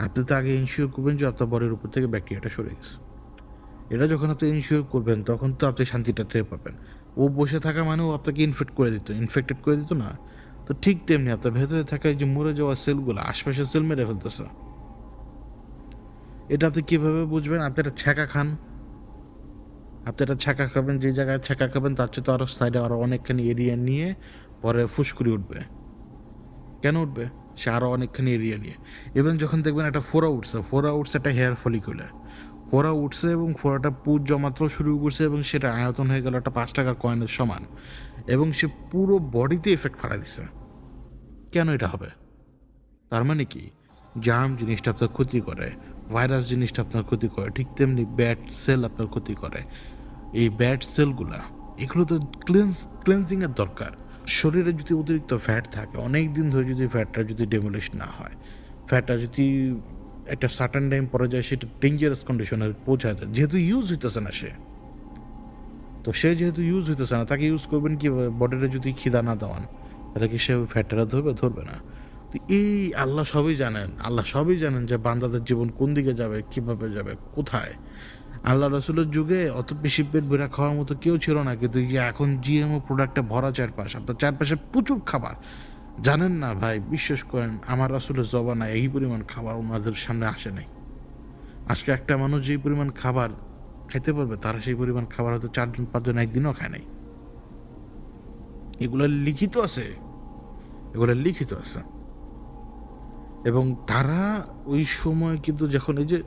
আপনি তো আগে ইনশিওর করবেন যে আপনার বডির উপর থেকে ব্যাকটেরিয়াটা সরে গেছে। এটা যখন আপনি ইনশিওর করবেন তখন তো আপনি শান্তিটা টের পাবেন। ও বসে থাকা মানে ও আপনাকে ইনফেক্টেড করে দিত না? তো ঠিক তেমনি আপনার ভেতরে থাকা এই যে মরে যাওয়া সেলগুলো আশপাশের সেল মেরে ফেলতেছে। এটা আপনি কীভাবে বুঝবেন? আপনি একটা ছ্যাঁকা খান, আপনি একটা ছ্যাঁকা খাবেন, যে জায়গায় ছ্যাঁকা খাবেন তার চেয়ে তো আরও সাইডে আরও অনেকখানি এরিয়া নিয়ে পরে ফুসকুড়ি উঠবে। কেন উঠবে? সে আরও অনেকখানি এরিয়া নিয়ে। এবং যখন দেখবেন একটা ফোড়া উঠছে একটা হেয়ার ফলিকুলে, ফোড়া উঠছে এবং ফোড়াটা পুজ জমাত্র শুরু করছে, এবং সেটা আয়তন হয়ে গেল একটা 5 টাকার কয়েনের সমান, এবং সে পুরো বডিতে এফেক্ট ফেলা দিচ্ছে। কেন এটা হবে? তার মানে কি? জার্ম জিনিসটা আপনার ক্ষতি করে, ভাইরাস জিনিসটা আপনার ক্ষতি করে, ঠিক তেমনি ব্যাড সেল আপনার ক্ষতি করে। এই ব্যাড সেলগুলা, এগুলো তো ক্লেন্সিংয়ের দরকার। শরীরে যদি অতিরিক্ত ফ্যাট থাকে, অনেক দিন ধরে যদি ফ্যাটটা যদি ডেমোলিশ না হয়, ফ্যাটটা যদি একটা সার্টেন টাইম পরে যায়, সেটা ডেঞ্জারাস কন্ডিশনে পৌঁছায় যায়, যেহেতু ইউজ হইতেছে না সে, তো সে যেহেতু ইউজ হইতেছে না, তাকে ইউজ করবেন কীভাবে? বডিতে যদি খিদা না দেওয়ান, তাহলে কি সে ফ্যাটটা ধরবে না? তো এই আল্লাহ সবই জানেন যে বান্দাদের জীবন কোন দিকে যাবে, কীভাবে যাবে, কোথায়। আল্লাহ রসুলের যুগে অত বেশি পেট ভরা খাওয়ার মতো কেউ ছিল না, কিন্তু যে এখন জিএমও প্রোডাক্টে ভরা চারপাশ, আপনার চারপাশে প্রচুর খাবার, জানেন না ভাই, বিশ্বাস করেন আমার আসলে জবানা এই পরিমাণ খাবার ওনাদের সামনে আসে নাই। আজকে একটা মানুষ যেই পরিমাণ খাবার খাইতে পারবে, তারা সেই পরিমাণ খাবার হয়তো ৪ জন ৫ জন একদিনও খায় নাই। এগুলা লিখিত আছে, এগুলা লিখিত আছে। এবং তারা ওই সময় কিন্তু যখন এই যে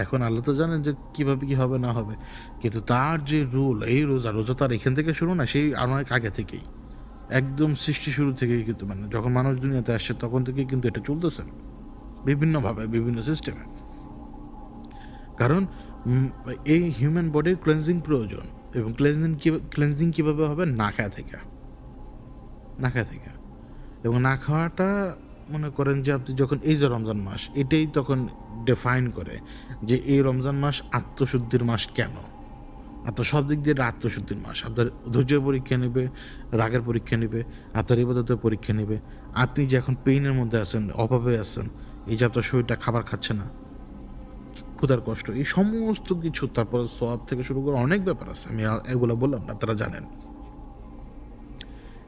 এখন আল্লাহ তো জানেন যে কীভাবে কী হবে না হবে। কিন্তু তার যে রুল, এই রোজা তার এখান থেকে শুরু না, সেই অনেক আগে থেকেই। একদম সৃষ্টি শুরু থেকেই কিন্তু মানে যখন মানুষ দুনিয়াতে আসছে তখন থেকেই কিন্তু এটা চলতেছে। বিভিন্নভাবে, বিভিন্ন সিস্টেমে। কারণ এই হিউম্যান বডির ক্লেনজিং প্রয়োজন। এবং ক্লেনজিং কীভাবে হবে? না খাওয়া থেকে। না খাওয়া থেকে। এবং না খাওয়াটা মনে করেন যে আপনি যখন এই যে রমজান মাস, এটাই তখন ডিফাইন করে যে এই রমজান মাস আত্মশুদ্ধির মাস কেন? সব দিক দিয়ে এটা আত্মশুদ্ধির মাস। আপনার ধৈর্যের পরীক্ষা নেবে, রাগের পরীক্ষা নেবে, আপনার ইবাদতের পরীক্ষা নেবে। আপনি যে এখন পেইনের মধ্যে আছেন, অভাবে আছেন, এই যে আপনার শরীরটা খাবার খাচ্ছে না, ক্ষুধার কষ্ট, এই সমস্ত কিছু, তারপর সওয়াব থেকে শুরু করে অনেক ব্যাপার আছে। আমি এগুলো বললাম না, তারা জানেন।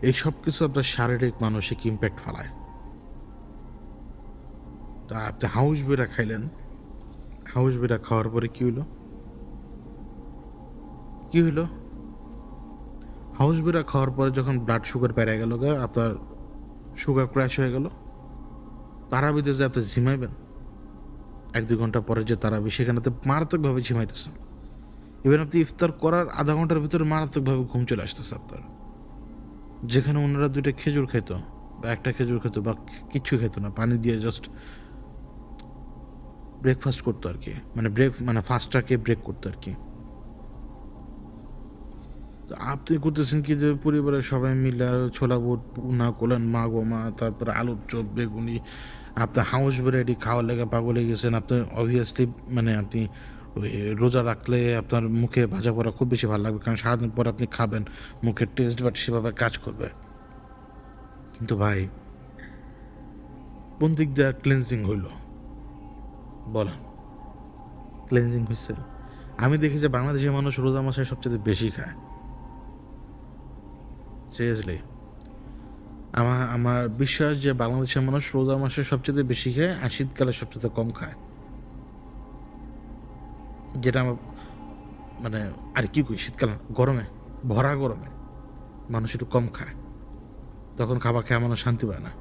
এই সব কিছু আপনার শারীরিক মানসিক ইম্প্যাক্ট ফেলায়। তা আপনি হাউস বিরা খাইলেন, হাউস বিরা খাওয়ার পরে কী হইলো? কী হইলো? হাউস বিরা খাওয়ার পরে যখন ব্লাড সুগার বেড়ে গেল, আপনার সুগার ক্র্যাশ হয়ে গেল, তারাবিতে যে আপনি ঝিমাইবেন ১-২ ঘন্টা পরে যে তারাবি, সেখানেতে মারাত্মকভাবে ঝিমাইতেছেন। ইভেন আপনি ইফতার করার আধা ঘন্টার ভিতরে মারাত্মকভাবে ঘুম চলে আসতেছে আপনার। যেখানে ওনারা ২টা খেজুর খেত বা একটা খেজুর খেত বা কিচ্ছু খেত না, পানি দিয়ে জাস্ট ব্রেকফাস্ট করতো আর কি, মানে ফাস্টটাকে ব্রেক করতো আর কি। তো আপনি করতেছেন কি যে পরিবারের সবাই মিলে ছোলা বুট ভুনা করলেন, মা গো মা, তারপরে আলুর চপ, বেগুনি, আপনার হাউস বিরিয়ানি খাওয়ার লেগে পাগল হয়ে গেছেন। আপনি অবভিয়াসলি মানে আপনি ওই রোজা রাখলে আপনার মুখে ভাজা পোড়া খুব বেশি ভালো লাগবে, কারণ সারাদিন পর আপনি খাবেন, মুখের টেস্ট বাট সেভাবে কাজ করবে। কিন্তু ভাই, কোন দিক দিয়ে ক্লিনজিং হইল বলেন? ক্লিনজিং হয়েছে? আমি দেখি যে বাংলাদেশের মানুষ রোজা মাসে সবচেয়ে বেশি খায়। সিরিয়াসলি আমার বিশ্বাস যে বাংলাদেশের মানুষ রোজা মাসে সবচেয়ে বেশি খায় আর শীতকালে সবচেয়ে কম খায়। যেটা আমার মানে আর কি কই, শীতকাল গরমে, ভরা গরমে মানুষ একটু কম খায়, তখন খাবার খেয়ে মানুষ শান্তি পায় না।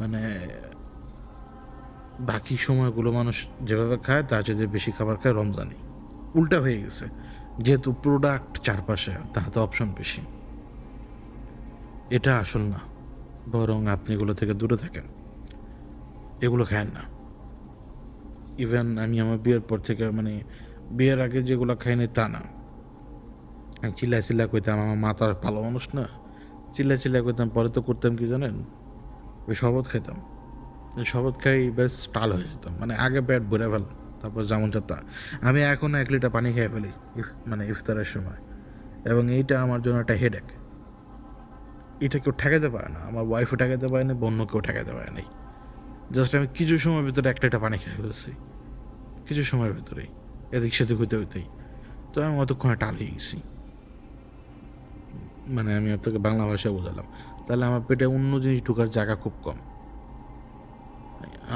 মানে বাকি সময়গুলো মানুষ যেভাবে খায় তার চেয়ে বেশি খাবার খায় রমজানে। উল্টা হয়ে গেছে, যেহেতু প্রোডাক্ট চারপাশে, তাহাতে অপশন বেশি। এটা আসল না, বরং আপনি এগুলো থেকে দূরে থাকেন, এগুলো খায়েন না। ইভেন আমি আমার বিয়ের পর থেকে মানে বিয়ের আগে যেগুলো খাইনি তা না, আমি চিল্লা কইতাম, আমার মা তার ভালো মানুষ না, চিল্লা কইতাম। পরে তো করতাম কি জানেন? ওই শরবত খাইতাম, শরবত খাই বেশ টাল হয়ে যেতাম, মানে আগে পেট ভরে ফেল, তারপর যেমন চাতা। আমি এখন 1 লিটার পানি খেয়ে ফেলি মানে ইফতারের সময়, এবং এইটা আমার জন্য একটা হেডেক। এটা কেউ ঠেকাতে পারে না, আমার ওয়াইফও ঠেকাতে পারে না, অন্য কেউ ঠেকাতে পারে নাই। জাস্ট আমি কিছু সময়ের ভিতরে 1 লিটার পানি খেয়ে ফেলছি, কিছু সময়ের ভিতরেই, এদিক সেদিক হইতেই। তো আমি অতক্ষণে টাল হয়ে গেছি। মানে আমি আপনাকে বাংলা ভাষায় বোঝালাম। তাহলে আমার পেটে অন্য জিনিস ঢোকার জায়গা খুব কম।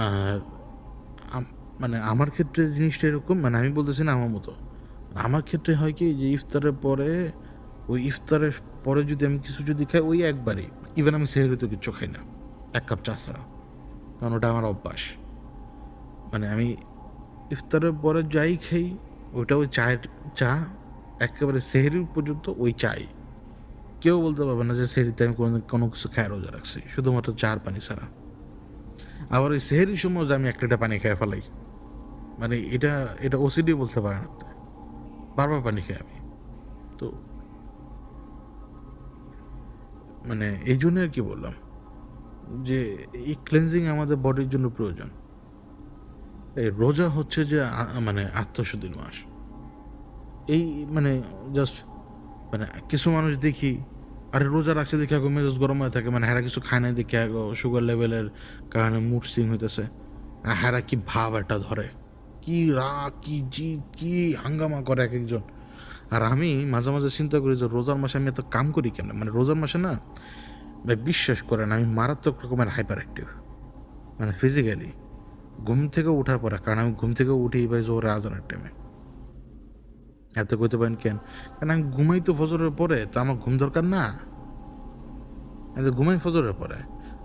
আর মানে আমার ক্ষেত্রে জিনিসটা এরকম, মানে আমি বলতেছি না আমার মতো, আমার ক্ষেত্রে হয় কি যে ইফতারের পরে, ওই ইফতারের পরে যদি আমি কিছু যদি খাই, ওই একবারই, ইভেন আমি সেহরিতে কিচ্ছু খাই না 1 কাপ চা ছাড়া, কারণ ওটা আমার অভ্যাস। মানে আমি ইফতারের পরে যাই খাই, ওইটা ওই চায়ের চা, একেবারে সেহরি পর্যন্ত ওই চাই। কেউ বলতে পারবে না যে সেহরিতে আমি কোনো কিছু খায় রোজা রাখছি, শুধুমাত্র চার পানি ছাড়া। আবার ওই সেহরির সময় যে আমি 1 লিটার পানি খেয়ে ফেলাই, মানে এটা ওসিডি বলতে পারেন আপনি, বারবার পানি খাই আমি। তো মানে এই জন্য আর কি বললাম যে এই ক্লেনজিং আমাদের বডির জন্য প্রয়োজন। এই রোজা হচ্ছে যে মানে আত্মশুদ্ধির মাস। এই মানে জাস্ট মানে কিছু মানুষ দেখি, আরে রোজা রাখছে দেখে আগে মেজাজ গরম হয়ে থাকে, মানে হ্যারা কিছু খায় নাই দেখে আগে সুগার লেভেলের কারণে মুড সুইং হইতেছে, আর হ্যারা কি ভাব একটা ধরে, কি রাগ, কি জিদ, কি হাঙ্গামা করে এক একজন। আর আমি মাঝে মাঝে চিন্তা করি যে রোজার মাসে আমি এত কাম করি কেন? মানে রোজার মাসে না ভাই বিশ্বাস করেন আমি মারাত্মক রকমের হাইপার অ্যাক্টিভ, মানে ফিজিক্যালি ঘুম থেকে ওঠার পরে, কারণ আমি ঘুম থেকে উঠি ভাই জোরে আজানের টাইমে। এত কইতে পারেন কেন? কারণ আমি ঘুমাই তো ফজরের পরে, তো আমার ঘুম দরকার না? আমি তো ঘুমাই ফজরের পরে।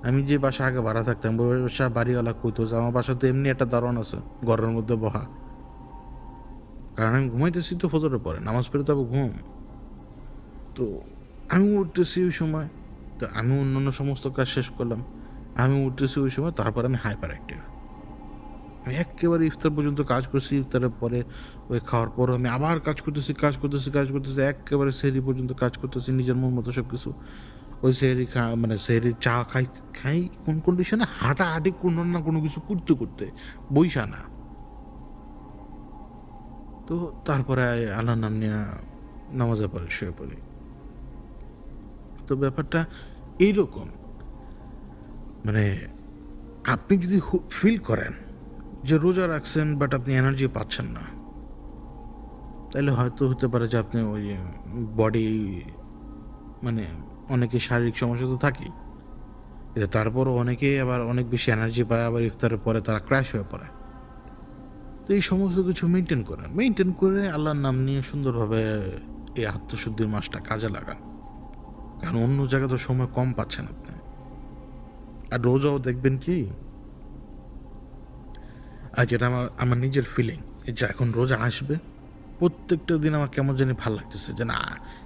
আমি যে বাসা আগে ভাড়া থাকতাম ওই বাসা বাড়িওয়ালা কইতো যে আমার বাসা তো এমনি একটা দারোয়ান আছে ঘরের মধ্যে বহা, কারণ আমি ঘুমাইতেছি তো ফজরের পরে, নামাজ পড়ে তো ঘুম। তো আমি উঠতেছি ওই সময়, তো আমি অন্যান্য সমস্ত কাজ শেষ করলাম, আমি উঠতেছি ওই সময়, তারপর আমি হাইপার অ্যাক্টিভ। আমি একেবারে ইফতার পর্যন্ত কাজ করছি, ইফতারের পরে ওই খাওয়ার পর আমি আবার কাজ করতেছি একেবারে সেহরি পর্যন্ত কাজ করতেছি নিজের মন মতো সব কিছু। ওই সেহরি মানে সেহরি চা খাই কোন কন্ডিশনে, হাঁটাহাঁটি কোনো না কোনো কিছু করতে করতে, বইসা না। তো তারপরে আল্লাহর নাম নিয়ে নামাজে পড়ে শুয়ে পড়ি। তো ব্যাপারটা এইরকম, মানে আপনি যদি ফিল করেন যে রোজা রাখছেন বাট আপনি এনার্জি পাচ্ছেন না, তাহলে হয়তো হতে পারে যে আপনি ওই বডি, মানে অনেকে শারীরিক সমস্যা তো থাকেই, কিন্তু তারপরও অনেকে আবার অনেক বেশি এনার্জি পায়, আবার ইফতারের পরে তারা ক্র্যাশ হয়ে পড়ে। তো এই সমস্ত কিছু মেনটেন করে আল্লাহর নাম নিয়ে সুন্দরভাবে এই আত্মশুদ্ধির মাসটা কাজে লাগান, কারণ অন্য জায়গায় তো সময় কম পাচ্ছেন আপনি। আর রোজাও দেখবেন কি, আর যেটা আমার আমার নিজের ফিলিং, যে এখন রোজা আসবে, প্রত্যেকটা দিন আমার কেমন জানি ভালো লাগতেছে যে না,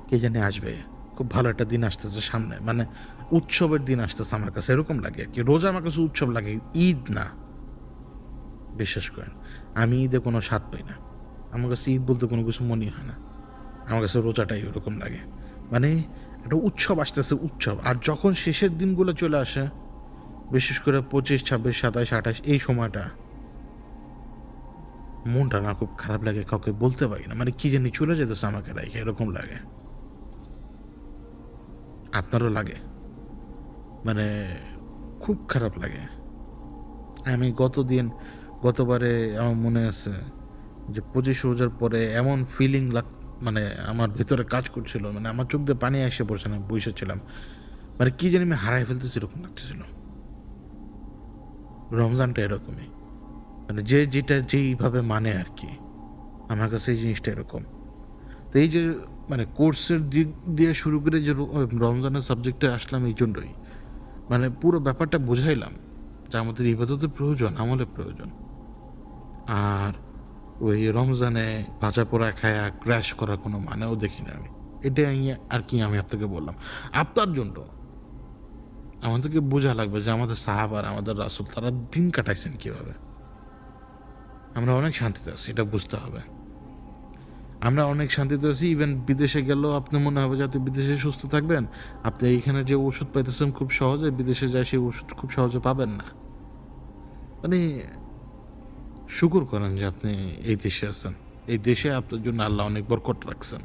কে জানি আসবে, খুব ভালো একটা দিন আসতেছে সামনে, মানে উৎসবের দিন আসতেছে আমার কাছে, এরকম লাগে আর কি। রোজা আমার কাছে উৎসব লাগে, ঈদ না। বিশ্বাস করেন আমি ঈদে কোনো স্বাদ পাই না, আমার কাছে ঈদ বলতে কোনো কিছু মনেই হয় না। আমার কাছে রোজাটাই ওরকম লাগে, মানে একটা উৎসব আসতেছে, উৎসব। আর যখন শেষের দিনগুলো চলে আসে, বিশেষ করে 25, 26, 27, 28 এই সময়টা, মনটা না খুব খারাপ লাগে, কাউকে বলতে পারি না, মানে কি জানি চলে যেতেছে আমাকে রাইখে, এরকম লাগে। আপনারও লাগে? মানে খুব খারাপ লাগে। আমি গতবারে আমার মনে আছে যে 25 রোজার পরে এমন ফিলিং মানে আমার ভেতরে কাজ করছিল, মানে আমার চোখ দিয়ে পানি এসে পড়ছে না, বসেছিলাম, মানে কি জানি আমি হারাই ফেলতেছি এরকম লাগতেছিল। রমজানটা এরকমই, মানে যে যেটা যেইভাবে মানে আর কি, আমার কাছে এই জিনিসটা এরকম। তো এই যে মানে কোর্সের দিক দিয়ে শুরু করে যে রমজানের সাবজেক্টে আসলাম এই জন্যই, মানে পুরো ব্যাপারটা বুঝাইলাম যে আমাদের ইবাদতের প্রয়োজন, আমলের প্রয়োজন। আর ওই রমজানে ভাজা পোড়া খায়া ক্র্যাশ করার কোনো মানেও দেখি না আমি। এটাই আর কি আমি আপনাকে বললাম। আপনার জন্য আমাদেরকে বোঝা লাগবে যে আমাদের সাহাবার, আমাদের রাসূল তারা দিন কাটাইছেন কীভাবে। আমরা অনেক শান্তিতে আছি, এটা বুঝতে হবে। আমরা অনেক শান্তিতে আছি, ইভেন বিদেশে গেলেও আপনি মনে হবে যে আপনি বিদেশে সুস্থ থাকবেন, আপনি এইখানে যে ওষুধ পাইতেছেন খুব সহজে, বিদেশে যায় সেই ওষুধ খুব সহজে পাবেন না। মানে শুকর করেন যে আপনি এই দেশে আছেন, এই দেশে আপনার জন্য আল্লাহ অনেক বরকত রাখছেন।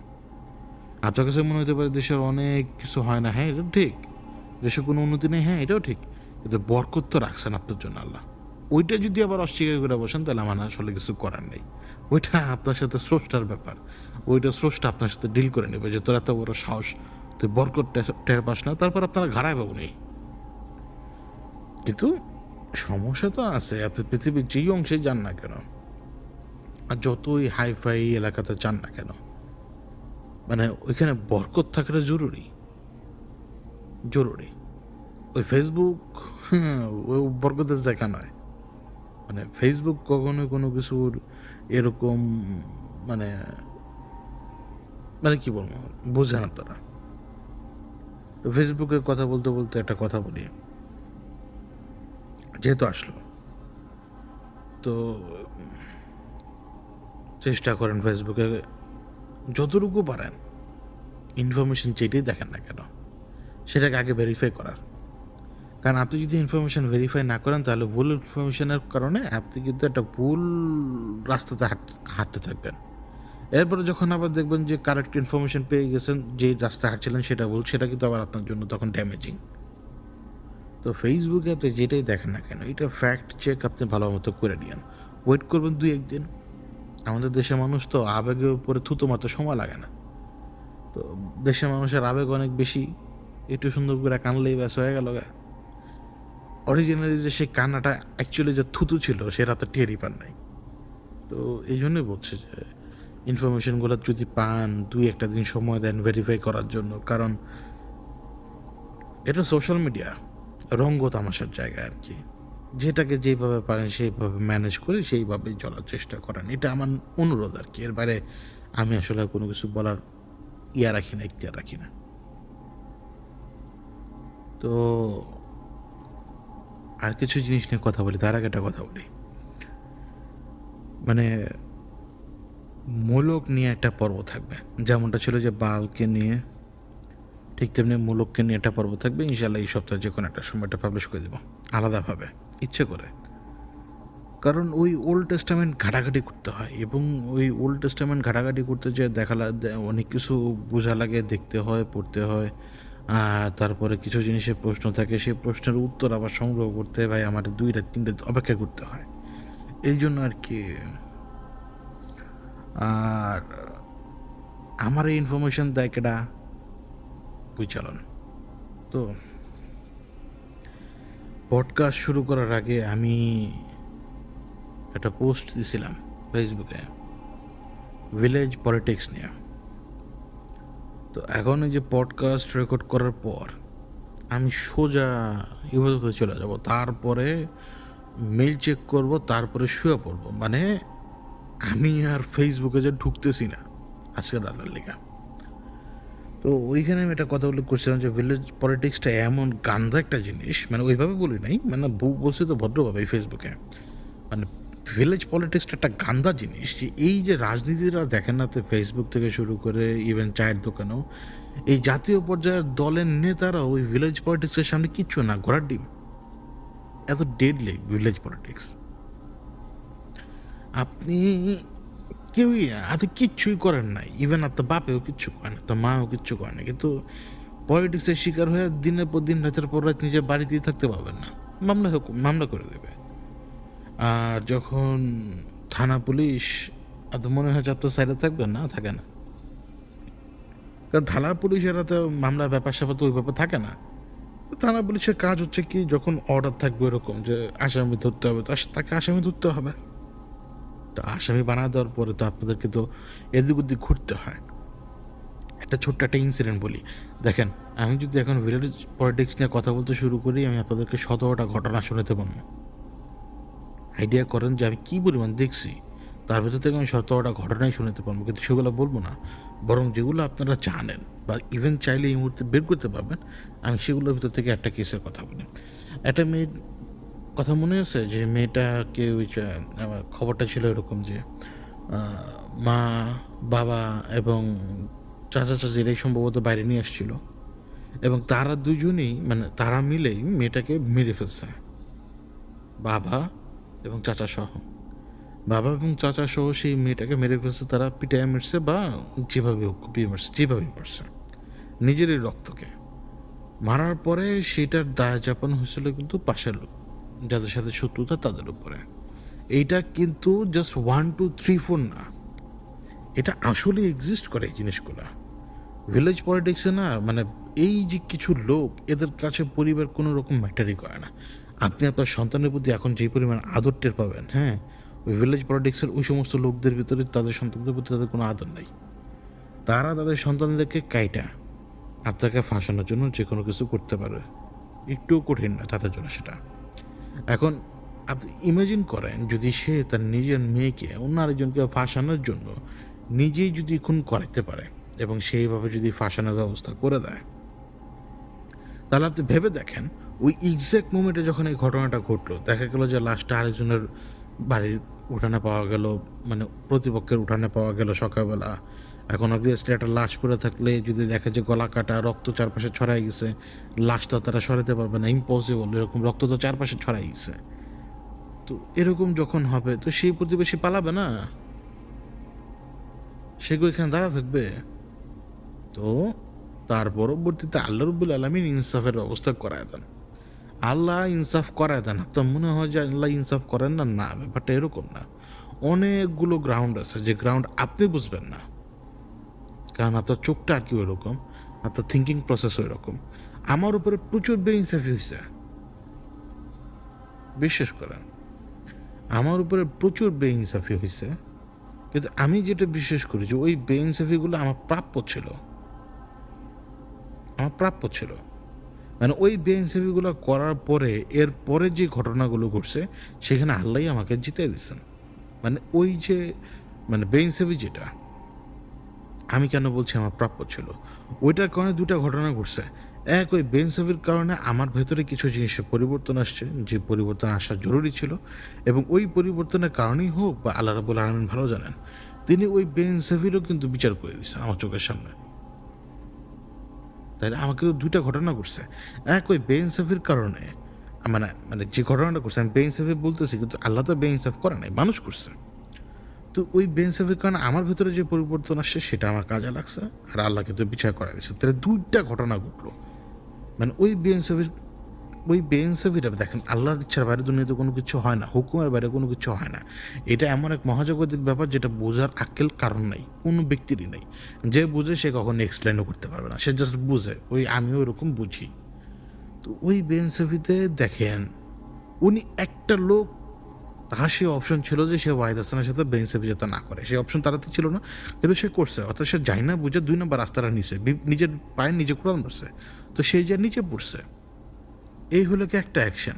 আপনার কাছে মনে হতে পারে দেশের অনেক কিছু হয় না, হ্যাঁ এটা ঠিক, দেশে কোনো উন্নতি নেই, হ্যাঁ এটাও ঠিক, কিন্তু বরকত তো রাখছেন আপনার জন্য আল্লাহ। ওইটা যদি আবার অস্বীকার করে বসেন, তাহলে আমার আসলে কিছু করার নেই। ওইটা আপনার সাথে স্রষ্টার ব্যাপার, ওইটা স্রষ্টা আপনার সাথে ডিল করে নেবে যে তোর এত বড় সাহস, তুই বরকত টের পাস না, তারপর আপনারা ঘাড়ায় পাবো নেই। কিন্তু সমস্যা তো আছে, আপনি পৃথিবীর যেই অংশে যান না কেন, আর যতই হাইফাই এলাকাতে যান না কেন, মানে ওইখানে বরকত থাকাটা জরুরি, জরুরি। ওই ফেসবুক ওই বরকতের জায়গা নয়, মানে ফেসবুক কখনোই কোনো কিছুর এরকম, মানে মানে কি বলবো, বোঝে না তারা। তো ফেসবুকের কথা বলতে বলতে একটা কথা বলি, যেহেতু আসলো, তো চেষ্টা করেন ফেসবুকে যতটুকু পারেন ইনফরমেশন যেটাই দেখেন না কেন সেটাকে আগে ভেরিফাই করার। কারণ আপনি যদি ইনফরমেশান ভেরিফাই না করেন, তাহলে ভুল ইনফরমেশনের কারণে আপনি কিন্তু একটা ভুল রাস্তাতে হাঁটতে থাকবেন। এরপরে যখন আবার দেখবেন যে কারেক্ট ইনফরমেশন পেয়ে গেছেন, যেই রাস্তায় হাঁটছিলেন সেটা ভুল, সেটা কিন্তু আবার আপনার জন্য তখন ড্যামেজিং। তো ফেসবুকে আপনি যেটাই দেখেন না কেন, এটা ফ্যাক্ট চেক আপনি ভালো মতো করে নিন। ওয়েট করবেন 2-1 দিন। আমাদের দেশের মানুষ তো আবেগের উপরে থুতো মারতে সময় লাগে না। তো দেশের মানুষের আবেগ অনেক বেশি, একটু সুন্দর করে কানলেই ব্যাস হয়ে গেল গা। অরিজিনালি যে সেই কান্নাটা অ্যাকচুয়ালি যে থুতু ছিল সেটা তো টেরই পান নাই। তো এই জন্যই বলছি যে ইনফরমেশনগুলো যদি পান 2-1 দিন সময় দেন ভেরিফাই করার জন্য, কারণ এটা সোশ্যাল মিডিয়া রঙ্গ তামাশার জায়গা আর কি। যেটাকে যেভাবে পারেন সেইভাবে ম্যানেজ করে সেইভাবেই চলার চেষ্টা করেন, এটা আমার অনুরোধ আর কি। এর বাইরে আমি আসলে কোনো কিছু বলার রাখি না, ইখতিয়ার রাখি না। তো আর কিছু জিনিস নিয়ে কথা বলি, তার আগে একটা কথা বলি। মানে মূলক নিয়ে একটা পর্ব থাকবে, যেমনটা ছিল যে বালকে নিয়ে, ঠিক তেমনি মূলককে নিয়ে একটা পর্ব থাকবে। ইনশাল্লাহ এই সপ্তাহে যে কোনো একটা সময়টা পাবলিশ করে দেবো আলাদাভাবে, ইচ্ছে করে। কারণ ওই ওল্ড টেস্টামেন্ট ঘাটাঘাটি করতে হয়, এবং ওই ওল্ড টেস্টামেন্ট ঘাটাঘাটি করতে যে অনেক কিছু বোঝা লাগে, দেখতে হয়, পড়তে হয়। তারপরে কিছু জিনিসের প্রশ্ন থাকে, সেই প্রশ্নের উত্তর আবার সংগ্রহ করতে ভাই আমার 2-3 রাত অপেক্ষা করতে হয়, এই জন্য আর কি। আর আমার এই ইনফরমেশন দেয় কেডা, বুঝালন। তো পডকাস্ট শুরু করার আগে আমি একটা পোস্ট দিছিলাম ফেসবুকে ভিলেজ পলিটিক্স নিয়ে। তো এখন এই যে পডকাস্ট রেকর্ড করার পর আমি সোজা ইবাদতে চলে যাব, তারপরে মেল চেক করব, তারপরে শুয়ে পড়বো। মানে আমি আর ফেসবুকে যে ঢুকতেছি না আজকে রাতের লেখা। তো ওইখানে আমি একটা কথা উল্লেখ করছিলাম যে ভিলেজ পলিটিক্সটা এমন গান্ধা একটা জিনিস, মানে ওইভাবে বলি নাই, মানে বলছি তো ভদ্রভাবে ফেসবুকে, মানে ভিলেজ পলিটিক্সটা একটা গান্ধা জিনিস। যে এই যে রাজনীতিরা দেখেন না, তো ফেসবুক থেকে শুরু করে ইভেন চায়ের দোকানেও এই জাতীয় পর্যায়ের দলের নেতারা ওই ভিলেজ পলিটিক্সের সামনে কিচ্ছু না, ঘোড়ার ডিম। এত ডেডলি ভিলেজ পলিটিক্স, আপনি কেউই না, আপনি কিচ্ছুই করেন নাই, ইভেন আপনার বাপেও কিচ্ছু করে না, তোর মাও কিচ্ছু করে না, কিন্তু পলিটিক্সের শিকার হয়ে দিনের পর দিন, রাতের পর রাত নিজের বাড়িতেই থাকতে পারবেন না, মামলা করে দেবে। আর যখন থানা পুলিশ, তো মনে হয় আপনার সাইডে থাকবেন না, থাকে না। কারণ থানা পুলিশেরা তো মামলার ব্যাপার স্যাপার তো ওই ব্যাপার থাকে না। থানা পুলিশের কাজ হচ্ছে কি, যখন অর্ডার থাকবে এরকম যে আসামি ধরতে হবে, তো তাকে আসামি ধরতে হবে। তো আসামি বানা দেওয়ার পরে তো আপনাদেরকে তো এদিক ওদিক ঘুরতে হয়। একটা ছোট্ট একটা ইনসিডেন্ট বলি, দেখেন আমি যদি এখন ভিলেজ পলিটিক্স নিয়ে কথা বলতে শুরু করি, আমি আপনাদেরকে 17টা ঘটনা শোনাতে পারবো। আইডিয়া করেন যে আমি কী পরিমাণ দেখছি, তার ভেতর থেকে আমি 17টা ঘটনাই শোনাতে পারবো, কিন্তু সেগুলো বলবো না। বরং যেগুলো আপনারা জানেন বা ইভেন চাইলে এই মুহূর্তে বের করতে পারবেন, আমি সেগুলোর ভিতর থেকে একটা কেসের কথা বলি। একটা মেয়ের কথা মনে আছে, যে মেয়েটাকে ওই আমার খবরটা ছিল এরকম যে মা, বাবা এবং চাচা চাচিরাই সম্ভবত বাইরে নিয়ে আসছিল, এবং তারা দুজনেই, মানে তারা মিলেই মেয়েটাকে মেরে ফেলছে, বাবা এবং চাচা সহ। বাবা এবং চাচা সহ সেই মেয়েটাকে মেরে ফেলছে, তারা পিটায় মেরছে বা যেভাবে হোক কুপিয়ে মারছে, যেভাবে মারছে নিজেরই রক্তকে। মারার পরে সেটার দায় যাপন হয়েছিল কিন্তু পাশের লোক, যাদের সাথে শত্রুতা তাদের উপরে। এইটা কিন্তু জাস্ট 1, 2, 3, 4 না, এটা আসলে এক্সিস্ট করে এই জিনিসগুলা ভিলেজ পলিটিক্সে না। মানে এই যে কিছু লোক, এদের কাছে পরিবার কোনো রকম ম্যাটারই করে না। আপনি আপনার সন্তানের প্রতি এখন যে পরিমাণ আদর টের পাবেন, হ্যাঁ, ওই ভিলেজ পলিটিক্সের ওই সমস্ত লোকদের ভিতরে তাদের সন্তানদের প্রতি তাদের কোনো আদর নেই। তারা তাদের সন্তানদেরকে কাইটা আপনাকে ফাঁসানোর জন্য যে কোনো কিছু করতে পারে, একটুও কঠিন না তাদের জন্য সেটা। এখন আপনি ইমাজিন করেন, যদি সে তার নিজের মেয়েকে অন্য আরেকজনকে ফাঁসানোর জন্য নিজেই যদি খুন করাতে পারে এবং সেইভাবে যদি ফাঁসানোর ব্যবস্থা করে দেয়, তাহলে আপনি ভেবে দেখেন ওই এক্স্যাক্ট মোমেন্টে যখন এই ঘটনাটা ঘটলো, দেখা গেল যে লাশটা আরেকজনের বাড়ির উঠানে পাওয়া গেল, মানে প্রতিপক্ষের উঠানে পাওয়া গেল সকালবেলা। এখন অবভিয়াসলি একটা লাশ পড়ে থাকলে যদি দেখে যে গলা কাটা, রক্ত চারপাশে ছড়াই গেছে, লাশটা তারা সরাতে পারবে না, ইম্পসিবল, এরকম রক্ত তো চারপাশে ছড়াই গেছে। তো এরকম যখন হবে, তো সেই প্রতিবেশী পালাবে না, সেগুলো এখানে দাঁড়া থাকবে। তো তার পরবর্তীতে আল্লাহ রব্বুল আলামিন ইনসাফের ব্যবস্থা করায় দেন। আল্লাহ ইনসাফ করায় দেন, আপনার মনে হয় যে আল্লাহ ইনসাফ করেন না, না, ব্যাপারটা এরকম না। অনেকগুলো গ্রাউন্ড আছে, যে গ্রাউন্ড আপনি বুঝবেন না, কারণ আপনার চোখটা আর কি ওইরকম, আপনার থিঙ্কিং প্রসেস ওই রকম। আমার উপরে প্রচুর বেইনসাফি হয়েছে, বিশ্বাস করেন আমার উপরে প্রচুর বেইনসাফি হয়েছে। কিন্তু আমি যেটা বিশ্বাস করি যে ওই বেইনসাফিগুলো আমার প্রাপ্য ছিল, আমার প্রাপ্য ছিল। মানে ওই বেইনসাফিগুলো করার পরে এর পরে যে ঘটনাগুলো ঘটছে সেখানে আল্লাহ আমাকে জিতে দিচ্ছেন। মানে ওই যে মানে বেইনসাফি যেটা আমি কেন বলছি আমার প্রাপ্য ছিল, ওইটার কারণে দুটা ঘটনা ঘটছে। এক, ওই বেইনসাফির কারণে আমার ভেতরে কিছু জিনিসের পরিবর্তন আসছে, যে পরিবর্তন আসা জরুরি ছিল, এবং ওই পরিবর্তনের কারণেই হোক বা আল্লাহ রাব্বুল আলামিন ভালো জানেন, তিনি ওই বেইনসাফিরও কিন্তু বিচার করে দিচ্ছেন আমার চোখের সামনে। তাইলে আমাকে তো দুইটা ঘটনা ঘটছে। এক, ওই বেইনসাফির কারণে মানে মানে যে ঘটনাটা ঘটছে আমি বেইনসাফি বলতেছি, কিন্তু আল্লাহ তো বেইনসাফ করে নাই, মানুষ করছে। তো ওই বেইনসাফির কারণে আমার ভেতরে যে পরিবর্তন আসছে সেটা আমার কাজে লাগছে, আর আল্লাহকে তো বিচার করা দিচ্ছে। তাহলে দুইটা ঘটনা ঘটলো। মানে ওই বেইনসাফিটা দেখেন, আল্লাহর ইচ্ছার বাইরে দুনিয়াতে কোনো কিছু হয় না, হুকুমের বাইরে কোনো কিছু হয় না। এটা এমন এক মহাজাগতিক ব্যাপার যেটা বোঝার আক্কেল কারণ নাই, কোনো ব্যক্তিরই নেই। যে বুঝে সে কখনো এক্সপ্লেনও করতে পারবে না, সে জাস্ট বুঝে। আমিও এরকম বুঝি। তো ওই বেইনসাফিতে দেখেন, উনি একটা লোক, তার সে অপশন ছিল যে সে ওয়াহিদ হাসানের সাথে বেইনসাফি যাতে না করে, সেই অপশন তারাতে ছিল না, কিন্তু সে করছে। অর্থাৎ সে যায় না বুঝে 2 নম্বর রাস্তাটা নিচে নিজের পায়ে নিজে কোরআন মারছে, তো সেই যে নিচে পড়ছে। এই হলো কি একটা অ্যাকশন,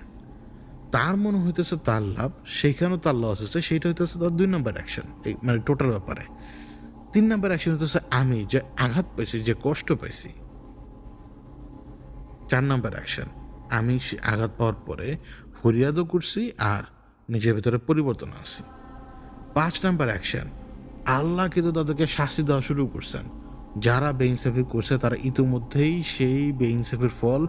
তার মনে হইতেছে তার লাভ, সেইখানেও তার লস হচ্ছে, সেইটা হইতেছে তার 2 নম্বর অ্যাকশন, এই মানে টোটাল ব্যাপারে। 3 নম্বর অ্যাকশন হইতেছে আমি যে আঘাত পাইছি, যে কষ্ট পাইছি। 4 নম্বর অ্যাকশন, আমি সে আঘাত পাওয়ার পরে ফরিয়াদও করছি আর নিজের ভিতরে পরিবর্তন আসছি। 5 নম্বর অ্যাকশন, আল্লাহ কিন্তু তাদেরকে শাস্তি দেওয়া শুরু করছেন। যারা বেইনসাফি করছে তারা ইতিমধ্যেই সেই বেইনসাফির ফল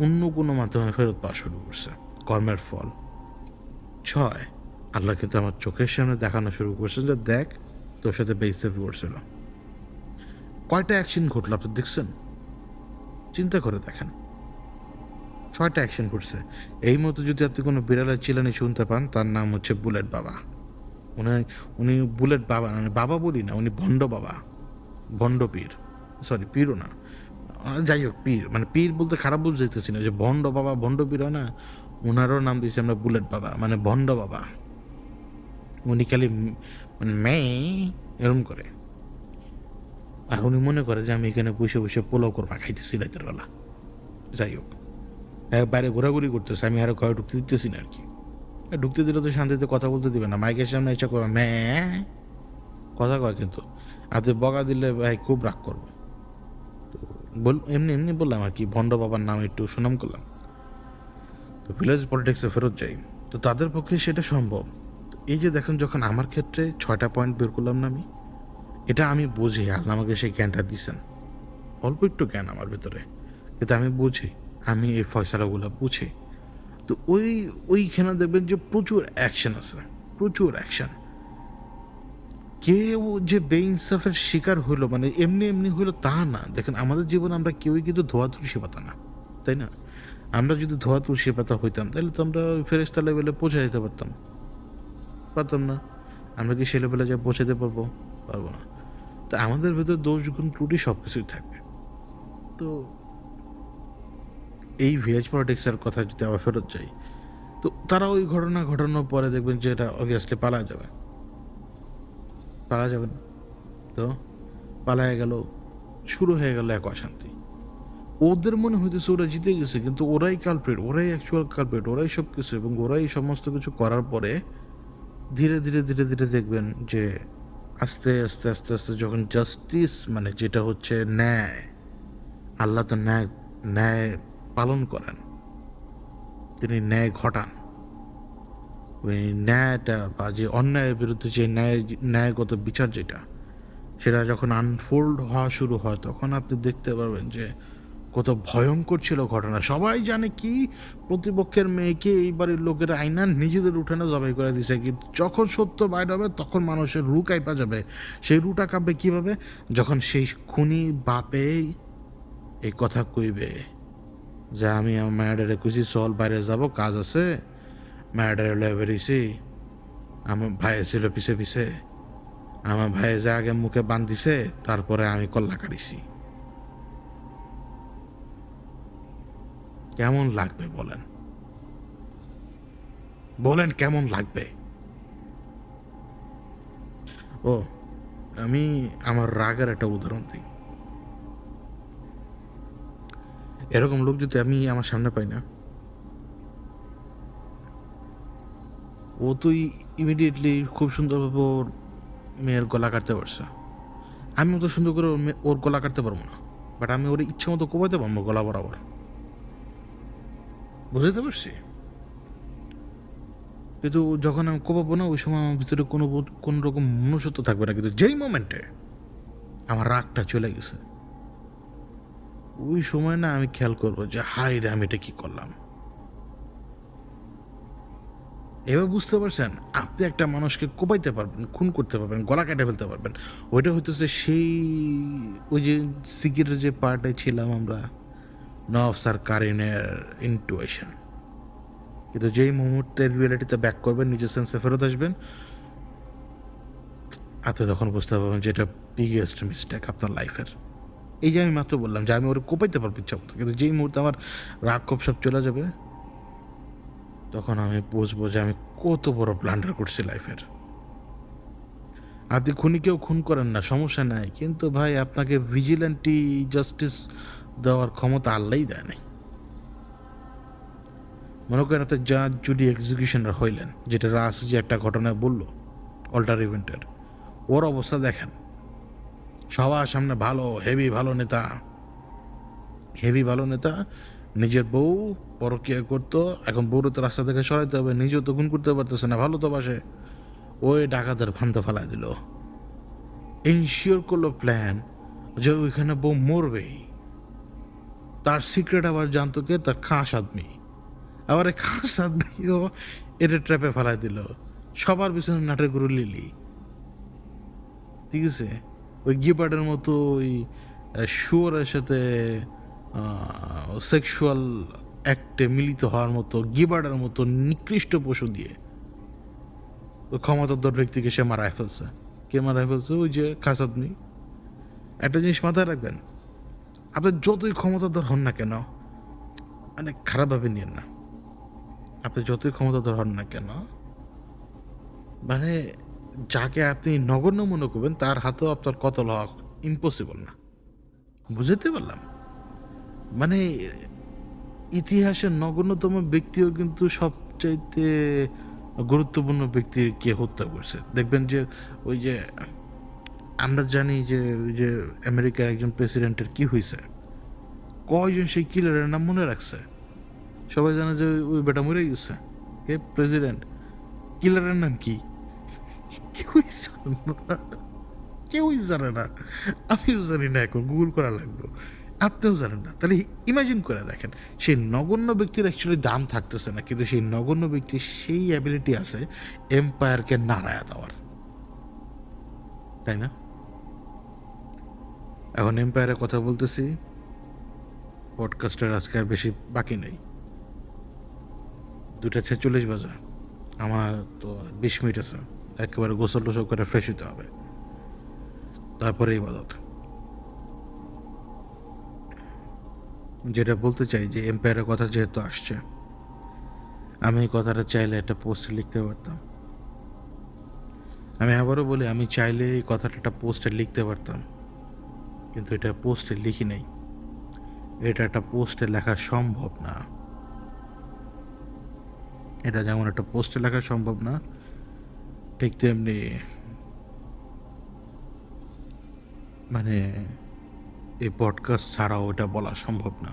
অন্য কোনো মাধ্যমে ফেরত পাওয়া শুরু করছে, কর্মের ফল। 6, আল্লাহ কিন্তু আমার চোখের সামনে দেখানো শুরু করছে যে দেখ, তোর সাথে বেইনসাফি করছিল। কয়টা অ্যাকশন ঘটলো আপনি দেখছেন? চিন্তা করে দেখেন, 6টা অ্যাকশন ঘটছে। এই মতো যদি আপনি কোনো বিড়ালের চিলানি শুনতে পান, তার নাম হচ্ছে বুলেট বাবা। উনি উনি বুলেট বাবা, মানে বাবা বলি না, উনি ভণ্ড বাবা, ভণ্ড পীর, সরি পীরও না, যাই হোক পীর, মানে পীর বলতে খারাপ বুঝ যেতেছি না, যে ভণ্ড বাবা ভণ্ড পীর হয় না, ওনারও নাম দিয়েছি আমরা বুলেট বাবা, মানে ভণ্ড বাবা। উনি খালি মানে মেয়ে এরম করে, আর উনি মনে করে যে আমি এখানে বসে বসে পোলাও করবা খাইতেছি রাতের বেলা। যাই হোক, বাইরে ঘোরাঘুরি করতেছে, আমি আরো ঘরে ঢুকতে দিতেছি না আর কি। ঢুকতে দিলে তো শান্তিতে কথা বলতে দিবে না, মাইকের সামনে এসে করবে ম্যাঁ কথা কয়, কিন্তু আপনি বকা দিলে ভাই খুব রাগ করবো। তো এমনি এমনি বললাম আর কি, ভণ্ড বাবার নাম একটু সুনাম করলাম। তো ভিলেজ পলিটিক্সে ফেরত যাই, তো তাদের পক্ষে সেটা সম্ভব। এই যে দেখেন, যখন আমার ক্ষেত্রে 6টা পয়েন্ট বের করলাম না আমি, এটা আমি বুঝি, আল্লাহ আমাকে সেই জ্ঞানটা দিচ্ছেন, অল্প একটু জ্ঞান আমার ভিতরে, কিন্তু আমি বুঝি, আমি এই ফয়সালাগুলো বুঝি। তো ওইখানে দেখবেন যে প্রচুর অ্যাকশন আছে, প্রচুর অ্যাকশন। কেউ যে বেইনসাফের শিকার হইলো মানে এমনি এমনি হইলো তা না। দেখেন, আমাদের জীবনে আমরা কেউই কিন্তু ধোয়া তুলসী পাতা না, তাই না? আমরা যদি ধোয়া তুলসী পাতা হইতাম তাহলে তো আমরা ফেরেশতা লেভেলে পৌঁছে যেতে পারতাম, পারতাম না? আমরা কি সে লেভেলে যা পৌঁছাতে পারবো? পারবো না। তা আমাদের ভেতর দোষ গুণ ত্রুটি সব কিছুই থাকবে। তো এই ভিলেজ পলিটিক্সের কথা যদি আবার ফেরত যাই, তো তারা ওই ঘটনা ঘটানোর পরে দেখবেন যে এটা অবভিয়াসলি পালা যাবে, পালা যাবে না। তো পালায় গেল, শুরু হয়ে গেল এক অশান্তি। ওদের মনে হইতেছে ওরা জিতে গেছে, কিন্তু ওরাই কালপ্রিট, ওরাই অ্যাকচুয়াল কালপ্রিট, ওরাই সব কিছু, এবং ওরাই সমস্ত কিছু করার পরে ধীরে ধীরে ধীরে ধীরে দেখবেন যে আস্তে আস্তে আস্তে আস্তে যখন জাস্টিস, মানে যেটা হচ্ছে ন্যায়, আল্লাহ তো ন্যায় ন্যায় পালন করেন, তিনি ন্যায় ঘটান। ওই ন্যায়টা বা যে অন্যায়ের বিরুদ্ধে যে ন্যায়গত বিচার যেটা, সেটা যখন আনফোল্ড হওয়া শুরু হয়, তখন আপনি দেখতে পারবেন যে কত ভয়ঙ্কর ছিল ঘটনা। সবাই জানে কি, প্রতিপক্ষের মেয়েকে এই বাড়ির লোকের আইনা নিজেদের উঠানে জবাই করে দিছে, কিন্তু যখন সত্য বাইর হবে তখন মানুষের রু কাঁপা যাবে। সেই রুটা কাঁপবে কীভাবে? যখন সেই খুনি বাপে এই কথা কইবে যে আমি আমার ম্যাডারে খুশি চল বাইরে যাব, কাজ আছে, ম্যাডারে লয়ে বেরিয়েছি, আমার ভাই ছিল পিছে পিছে, আমার ভাই যে আগে মুখে বান্ধিছে, তারপরে আমি কল্লা কাটিছি। কেমন লাগবে বলেন? বলেন কেমন লাগবে? ও, আমি আমার রাগের একটা উদাহরণ দিই। এরকম লোক যদি আমি আমার সামনে পাই না, ও তো ইমিডিয়েটলি খুব সুন্দরভাবে ওর মেয়ের গলা কাটতে পারছে। আমি অত সুন্দর করে ওর গলা কাটতে পারবো না, বাট আমি ওর ইচ্ছে মতো কোপাইতে পারবো গলা বরাবর। বুঝতে পারছি? কিন্তু যখন আমি কোপাবো না, ওই সময় আমার ভিতরে কোনো রকম মনুষ্যত্ব থাকবে না। কিন্তু যেই মোমেন্টে আমার রাগটা চলে গেছে, ওই সময় না আমি খেয়াল করবো যে হাই রে, আমি এটা কি করলাম। এবার বুঝতে পারছেন, আপনি একটা মানুষকে কোপাইতে পারবেন, খুন করতে পারবেন, গলা কেটে ফেলতে পারবেন। ওইটা হইতেছে সেই ওই যে সিকিরের যে পার্টে ছিলাম আমরা, নফস আর কারিনের ইন্টুয়েশন। কিন্তু যেই মুহূর্তে রিয়েলিটিতে ব্যাক করবেন, নিজের সেন্সে ফেরত আসবেন, আপনি তখন বুঝতে পারবেন যে এটা বিগেস্ট মিস্টেক আপনার লাইফের। এই যে আমি মাত্র বললাম যে আমি ওরা কোপাইতে পারবো ইচ্ছা মতো, কিন্তু যেই মুহূর্তে আমার রাগ ক্ষোভ সব চলে যাবে, তখন আমি বুঝবো যে আমি কত বড় ব্লান্ডার করছি লাইফের। আপনি খুনিকেও খুন করেন না, সমস্যা নাই, কিন্তু ভাই আপনাকে ভিজিল্যান্টি জাস্টিস দেওয়ার ক্ষমতা আল্লাহই দেয় নাই। মনে করেন আপনি জাজ, জুডি, এক্সিকিউশনার হইলেন, যেটা রাস যে একটা ঘটনায় বললো অল্টার ইভেন্টের, ওর অবস্থা দেখেন। সবার সামনে ভালো হেভি ভালো নেতা, নিজের বউ পরকীয়া করতো, এখন বউরও তো রাস্তা থেকে সরাইতে হবে, নিজেও তো খুন করতে পারতেছে না, ভালো তো বাসে, ওই ডাকাতের ভান্তে ফেলাই দিল। ইনশিওর করলো প্ল্যান যে ওইখানে বউ মরবেই। তার সিক্রেট আবার জানতো কে? তার খাস আদমি। আবার এই খাস আদমিও এটা ট্র্যাপে ফেলাই দিল। সবার পিছনে নাটের গুরু লিলি, ঠিক আছে? ওই গিপার্ডের মতো ওই শুয়োরের সাথে সেক্সুয়াল অ্যাক্টে মিলিত হওয়ার মতো গিবার্ডের মতো নিকৃষ্ট পশু দিয়ে ওই ক্ষমতাধর ব্যক্তিকে সে মারায় ফেলছে। কে মারায় ফেলছে? ওই যে খাস আদমি। একটা জিনিস মাথায় রাখবেন, আপনি যতই ক্ষমতাধর হন না কেন, মানে খারাপভাবে নিয়েন না, আপনি যতই ক্ষমতাধর হন না কেন, মানে যাকে আপনি নগণ্য মনে করবেন তার হাতেও আপনার কতল হওয়া ইম্পসিবল না। বুঝতে পারলাম? মানে ইতিহাসের নগণ্যতম ব্যক্তিও কিন্তু সবচাইতে গুরুত্বপূর্ণ ব্যক্তিকে হত্যা করছে। দেখবেন যে ওই যে আমরা জানি যে ওই যে আমেরিকার একজন প্রেসিডেন্টের কি হয়েছে, কয়জন সেই কিলারের নাম মনে রাখছে? সবাই জানে যে ওই বেটা মরে গেছে। কে প্রেসিডেন্ট? কিলারের নাম কি? কেউই জানে না, কেউই জানে না। আমিও জানি না, এখন গুগল করা লাগবে। আপনিও জানেন না, তাহলে ইমাজিন করে দেখেন, সেই নগণ্য ব্যক্তির অ্যাকচুয়ালি দাম থাকতেছে না, কিন্তু সেই নগণ্য ব্যক্তির সেই অ্যাবিলিটি আছে এম্পায়ারকে নাড়ায়া দেওয়ার, তাই না? এখন এম্পায়ারের কথা বলতেছি, পডকাস্টের আজকে আর বেশি বাকি নেই, 2:46 বাজে। আমার তো 20 মিনিট আছে, একেবারে গোসল টোসল করে ফ্রেশ হতে হবে, তারপরে ইবাদত। যেটা বলতে চাই যে এম্পায়ারের কথা যেহেতু আসছে, আমি এই কথাটা চাইলে একটা পোস্টে লিখতে পারতাম। আমি আবারও বলি, আমি চাইলে এই কথাটা একটা পোস্টে লিখতে পারতাম, কিন্তু এটা পোস্টে লিখি নাই। এটা একটা পোস্টে লেখা সম্ভব না। এটা যেমন একটা পোস্টে লেখা সম্ভব না, ঠিক তেমনি মানে এই পডকাস্ট ছাড়াও এটা বলা সম্ভব না।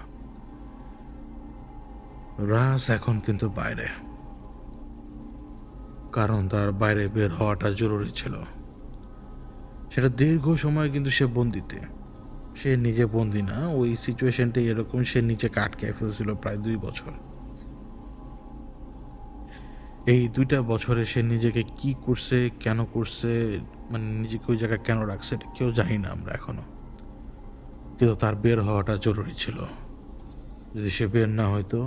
রাজ এখন কিন্তু বাইরে, কারণ তার বাইরে বের হওয়াটা জরুরি ছিল। সেটা দীর্ঘ সময় কিন্তু সে বন্দিতে, সে নিজে বন্দি না, ওই সিচুয়েশনটা এরকম, সে নিচে আটকায় ফেলছিল প্রায় 2 বছর। এই 2টা বছরে সে নিজেকে কি করছে, কেন করছে, মানে নিজেকে ওই জায়গায় কেন রাখছে, এটা কেউ জানি না আমরা এখনো। কিন্তু তার বের হওয়াটা জরুরি ছিল। যদি সে বের না হয়তো,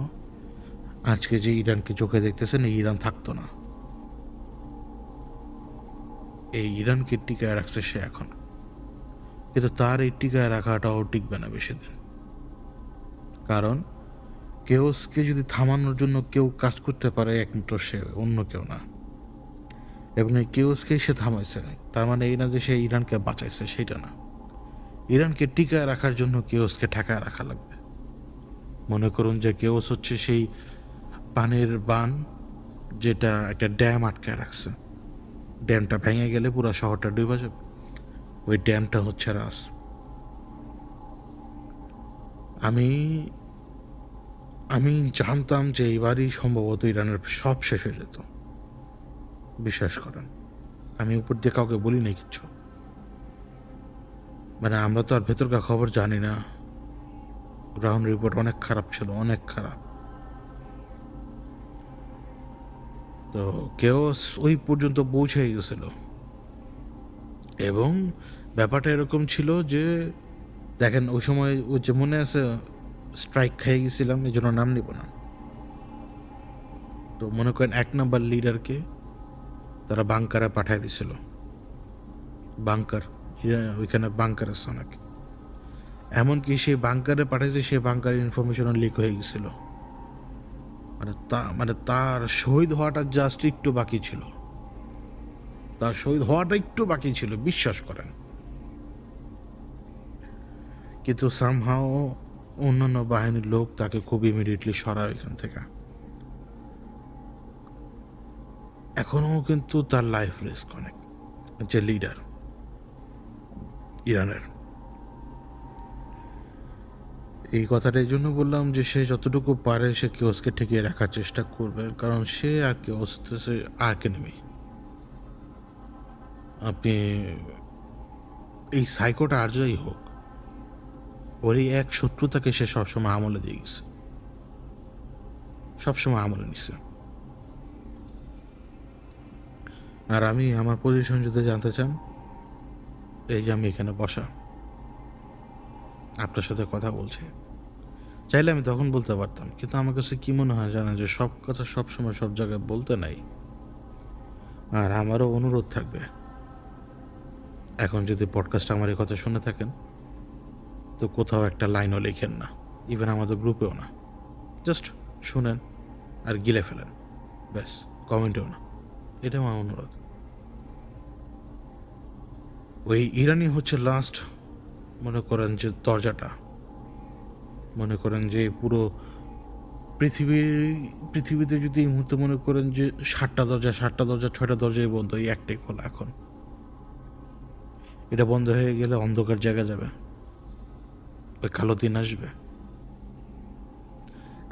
আজকে যে ইরানকে চোখে দেখতেছেন, এই ইরান থাকতো না। এই ইরানকে টিকায় রাখছে সে এখন, কিন্তু তার এই টিকায় রাখাটাও টিকবে না বেশি দিন। কারণ কেওসকে যদি থামানোর জন্য কেউ কাজ করতে পারে একমাত্র সে, অন্য কেউ না। এবং এই কেওসকেই সে থামাইছে। তার মানে এই না যে সে ইরানকে বাঁচাইছে, সেটা না। ইরানকে টিকায় রাখার জন্য কেওসকে ঠেকায় রাখা লাগবে। মনে করুন যে কেওস হচ্ছে সেই পানির বান, যেটা একটা ড্যাম আটকায় রাখছে। ড্যামটা ভেঙে গেলে পুরো শহরটা ডুবে যাবে। ওই ড্যামটা হচ্ছে রাস। আমি আমি জানতাম যে এইবারই সম্ভবত ইরানের সব শেষ হয়ে যেত। বিশ্বাস করেন, আমি উপর দিয়ে কাউকে বলি নাই কিচ্ছু। মানে আমরা তো আর ভেতরকার খবর জানি না। গ্রাউন্ড রিপোর্ট অনেক খারাপ ছিল, অনেক খারাপ। তো কেউ ওই পর্যন্ত পৌঁছে গেছিল। এবং ব্যাপারটা এরকম ছিল যে, দেখেন ওই সময় ওই যে মনে আছে স্ট্রাইক খেয়ে গেছিলাম, এই জন্য নাম নিব না। তো মনে করেন 1 নাম্বার লিডারকে তারা বাংকারে পাঠায় দিছিল। বাংকার, ওইখানে বাংকার আছে অনেক। এমনকি সে বাংকারে পাঠাইছে, সে বাংকারের ইনফরমেশনও লিক হয়ে গেছিল। মানে তার শহীদ হওয়াটা জাস্ট একটু বাকি ছিল। তার শহীদ হওয়াটা একটু বাকি ছিল, বিশ্বাস করেন। কিন্তু সামহাও অন্যান্য বাহিনীর লোক তাকে খুব ইমিডিয়েটলি সরায় এখান থেকে। এখনও কিন্তু তার লাইফ রিস্ক অনেক, যে লিডার ইরানের। এই কথাটা এই জন্য বললাম যে সে যতটুকু পারে সে কেওসকে ঠেকিয়ে রাখার চেষ্টা করবে, কারণ সে আর কেওস হচ্ছে আর এনিমি। আপনি এই সাইকোটা আর যাই হোক, ওর এই এক শত্রুতাকে সে সবসময় আমলে দিয়ে গেছে, সবসময় আমলে নিছে। আর আমি আমার পজিশন যদি জানতে চান, এই যে আমি এখানে বসা আপনার সাথে কথা বলছি, চাইলে আমি তখন বলতে পারতাম, কিন্তু আমার কাছে কি মনে হয় জানেন, যে সব কথা সবসময় সব জায়গায় বলতে নাই। আর আমারও অনুরোধ থাকবে, এখন যদি পডকাস্ট আমার এই কথা শুনে থাকেন, তো কোথাও একটা লাইনও লেখেন না, ইভেন আমাদের গ্রুপেও না। জাস্ট শুনেন আর গিলে ফেলেন, ব্যাস। কমেন্টেও না, এটা আমার অনুরোধ। ওই ইরানি হচ্ছে লাস্ট, মনে করেন যে দরজাটা, মনে করেন যে পুরো পৃথিবীতে যদি এই মুহূর্তে মনে করেন যে 7টা দরজা 6টা দরজাই বন্ধ, এই একটাই খোলা এখন। এটা বন্ধ হয়ে গেলে অন্ধকার জায়গা যাবে, ওই কালো দিন আসবে।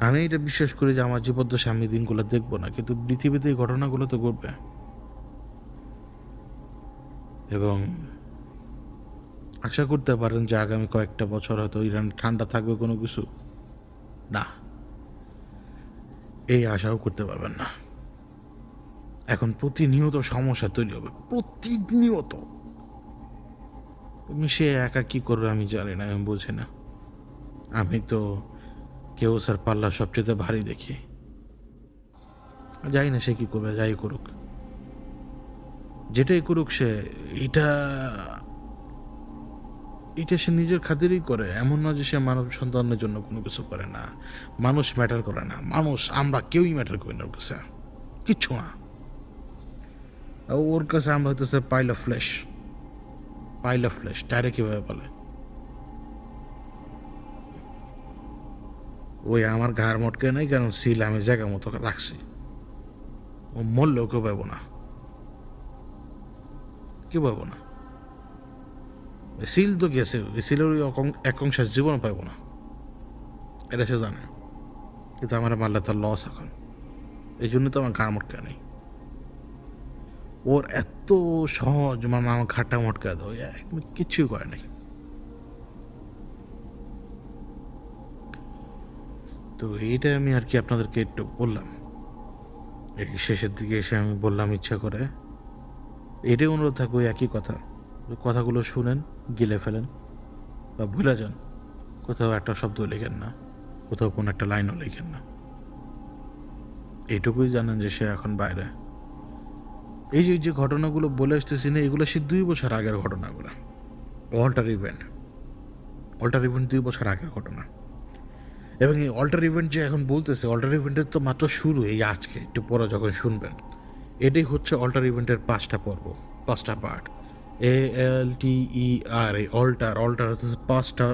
আমি এটা বিশ্বাস করি যে আমার জীবদ্দশা আমি দিনগুলো দেখবো না, কিন্তু পৃথিবীতে এই ঘটনাগুলো তো ঘটবে। এবং আশা করতে পারেন যে আগামী কয়েকটা বছর হয়তো ইরান ঠান্ডা থাকবে কোনো কিছু না, এই আশাও করতে পারবেন না। এখন প্রতিনিয়ত সমস্যা তৈরি হবে, প্রতিনিয়ত। সে একা কি করবে আমি জানি না, আমি বুঝি না। আমি তো কেউ স্যার পাল্লা সবচেয়ে ভারী দেখি, যাই না সে কি করবে, যাই করুক, যেটাই করুক সে, এটা এটা সে নিজের খাতিরই করে। এমন না যে সে মানব সন্তানের জন্য কোনো কিছু করে না। মানুষ ম্যাটার করে না, মানুষ আমরা কেউই ম্যাটার করি না ওর কাছে, কিচ্ছু না। ওর কাছে আমরা হইতেছে পাইল অফ ফ্লেশ। টায়ারে কীভাবে বলে, ওই আমার ঘাড় মটকে নাই, কারণ সিল আমি জায়গা মতো রাখছি। ও মরলেও কেউ পাবো না, কেউ পাবো না। সিল তো গেছে, সিলের ওই এক অংশের জীবন পাবো না, এটা সে জানে। কিন্তু আমার মারলে তার লস এখন, এই জন্য তো আমার ঘাড় মটকা নেই। ওর এত সহজ মানে আমার ঘাটটা মটকা দেয়, কিচ্ছুই করে নাই। তো এইটা আমি আর কি আপনাদেরকে একটু বললাম, এই শেষের দিকে এসে আমি বললাম ইচ্ছা করে। এটাই অনুরোধ থাকবে, একই কথা, কথাগুলো শুনেন, গিলে ফেলেন বা ভুলে যান। কোথাও একটা শব্দ লেখেন না, কোথাও কোনো একটা লাইনও লেখেন না। এইটুকুই জানেন যে সে এখন বাইরে। এই যে ঘটনাগুলো বলে আসতেছি না, এগুলো সে 2 বছর আগের এবং এই অল্টার ইভেন্ট যে এখন বলতেছে, অল্টার ইভেন্টের তো মাত্র শুরু, এই আজকে একটু পরে যখন শুনবেন। এটাই হচ্ছে অল্টার ইভেন্টের 5টা পর্ব, 5টা পার্ট। ALTER, এই অল্টার হচ্ছে 5টা,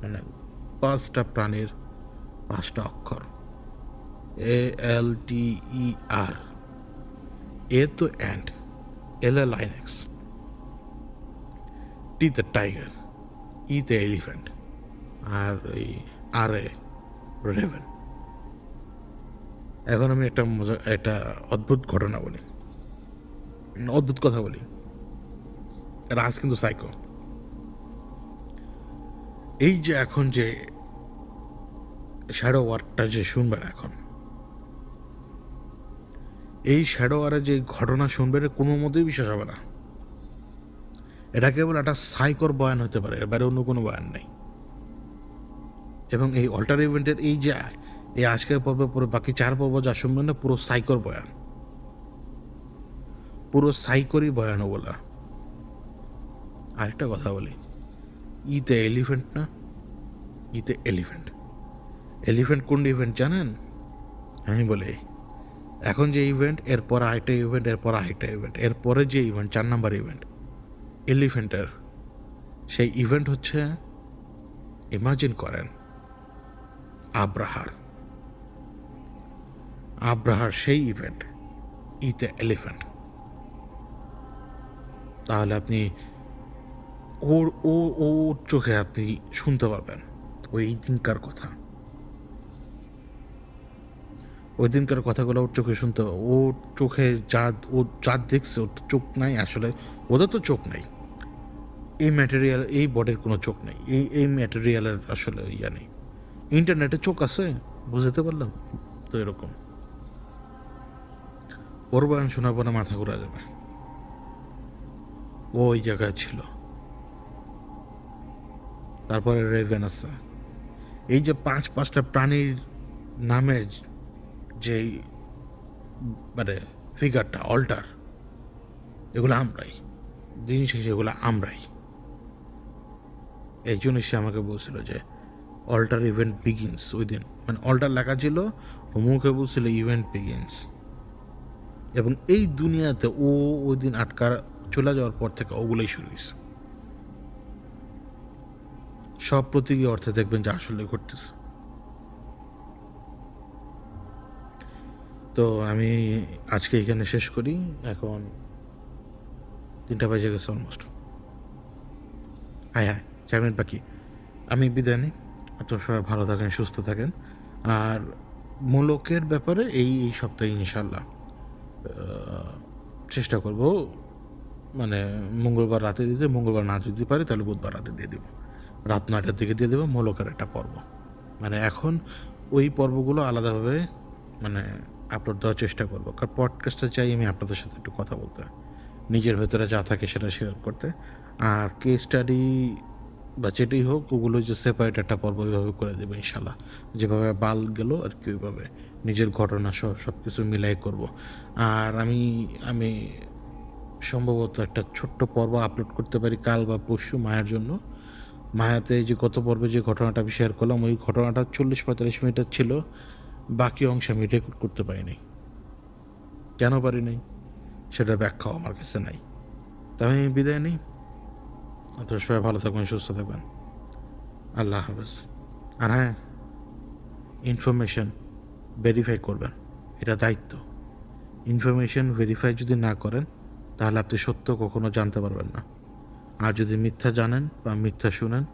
মানে 5টা প্রাণীর 5টা অক্ষর। ALTER, এ তো অ্যান্ড, এল এ লাইনেক্স, টি তে টাইগার, ই তে এলিফ্যান্ট, আর এই আর এ রেভেন। এখন আমি একটা অদ্ভুত ঘটনা বলি, অদ্ভুত কথা বলি। রাজ কিন্তু সাইকো। এই যে এখন যে শ্যাডো ওয়ারটা যে শুনবেন এখন, এই শ্যাডো ওয়ারে যে ঘটনা শুনবেন কোনো মতেই বিশ্বাস হবে না। এটা কেবল একটা সাইকোর বয়ান হতে পারে, এর বাইরে অন্য কোনো বয়ান নেই। এবং এই অল্টার ইভেন্টের এই যে এই আজকের পর্বে পুরো বাকি 4 পর্ব যা শুনবেন না, পুরো সাইকোর বয়ান, পুরো সাইকোরই বয়ান বলা। আরেকটা কথা বলি, ইতে এলিফ্যান্ট না, ইতে এলিফ্যান্ট। এলিফ্যান্ট কোন ইভেন্ট জানেন? আমি বলি, এখন যে ইভেন্ট, এরপর আরেকটা ইভেন্ট, এরপর আরেকটা ইভেন্ট, এরপরে যে ইভেন্ট 4 নাম্বার ইভেন্ট এলিফ্যান্টের, সেই ইভেন্ট হচ্ছে, ইমাজিন করেন, আব্রাহার সেই ইভেন্ট, ইতে এলিফ্যান্ট। তাহলে আপনি ওর ও ওর চোখে আপনি শুনতে পারবেন ওই দিনকার কথা, ওই দিনকার কথাগুলো ওর চোখে শুনতে পারবে। ওর চোখে ও যা দেখছে, ওর তো চোখ নাই আসলে, ওদের তো চোখ নাই, এই ম্যাটেরিয়াল, এই বডির কোনো চোখ নেই, এই ম্যাটেরিয়ালের আসলে ইয়া নেই। ইন্টারনেটে চোখ আছে, বুঝতে পারলাম তো। এরকম ওর বয়ান শোনার পরে মাথা ঘুরা যাবে। ও ওই জায়গায় ছিল। তারপরে রেভেন আছে। এই যে 5টা প্রাণীর নামের যে মানে ফিগারটা অল্টার, এগুলো আমরাই, দিন শেষে এগুলো আমরাই। এই জন্য সে আমাকে বলছিল যে অল্টার ইভেন্ট বিগিনস। ওই দিন মানে অল্টার লেখা ছিল, ও মুখে বলছিল ইভেন্ট বিগিনস। এবং এই দুনিয়াতে ও ওই দিন চলে যাওয়ার পর থেকে ওগুলোই শুরু হয়েছে। সব প্রতীকী অর্থে দেখবেন যে আসলে ঘটতেছে। তো আমি আজকে এখানে শেষ করি। এখন 3টা বাজে গেছে অলমোস্ট। হ্যাঁ, 4 মিনিট বাকি। আমি বিদায় নিই। আপনারা সবাই ভালো থাকেন, সুস্থ থাকেন। আর মোলকের ব্যাপারে এই সপ্তাহে ইনশাল্লাহ চেষ্টা করব, মানে মঙ্গলবার রাতে দিতে। মঙ্গলবার না দিতে পারি তাহলে বুধবার রাতে দিয়ে দেবো, রাত 9টার দিকে দিয়ে দেবো মোলকের একটা পর্ব। মানে এখন ওই পর্বগুলো আলাদাভাবে মানে আপলোড দেওয়ার চেষ্টা করবো, কারণ পডকাস্টে চাই আমি আপনাদের সাথে একটু কথা বলতে, নিজের ভেতরে যা থাকে সেটা শেয়ার করতে। আর কেস স্টাডি বা যেটাই হোক, ওগুলো যে সেপারেট একটা পর্ব ওইভাবে করে দেবো ইনশাল্লাহ। যেভাবে বাল গেল আর কি, ওইভাবে নিজের ঘটনা সহ সব কিছু মিলাই করব। আর আমি সম্ভবত একটা ছোট্ট পর্ব আপলোড করতে পারি কাল বা পরশু মায়ের জন্য। মায়াতে যে গত পর্বে যে ঘটনাটা আমি শেয়ার করলাম, ওই ঘটনাটা 40-45 মিনিটের ছিল। বাকি অংশে আমি রেকর্ড করতে পারিনি। কেন পারি নাই সেটা ব্যাখ্যাও আমার কাছে নাই। তাই আমি বিদায় নিই। আপনারা সবাই ভালো থাকবেন, সুস্থ থাকবেন। আল্লাহ হাফেজ। আর হ্যাঁ, ইনফরমেশন ভেরিফাই করবেন, এটা দায়িত্ব। ইনফরমেশন ভেরিফাই যদি না করেন তাহলে আপনি সত্য কখনো জানতে পারবেন না। আর যদি মিথ্যা জানেন বা মিথ্যা শুনেন,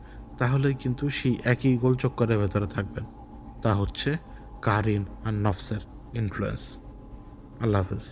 তাহলেই কিন্তু সেই একই গোলচক্করের ভেতরে থাকবেন। তা হচ্ছে কারিন আর নফসের ইনফ্লুয়েন্স। আল্লাহ হাফেজ।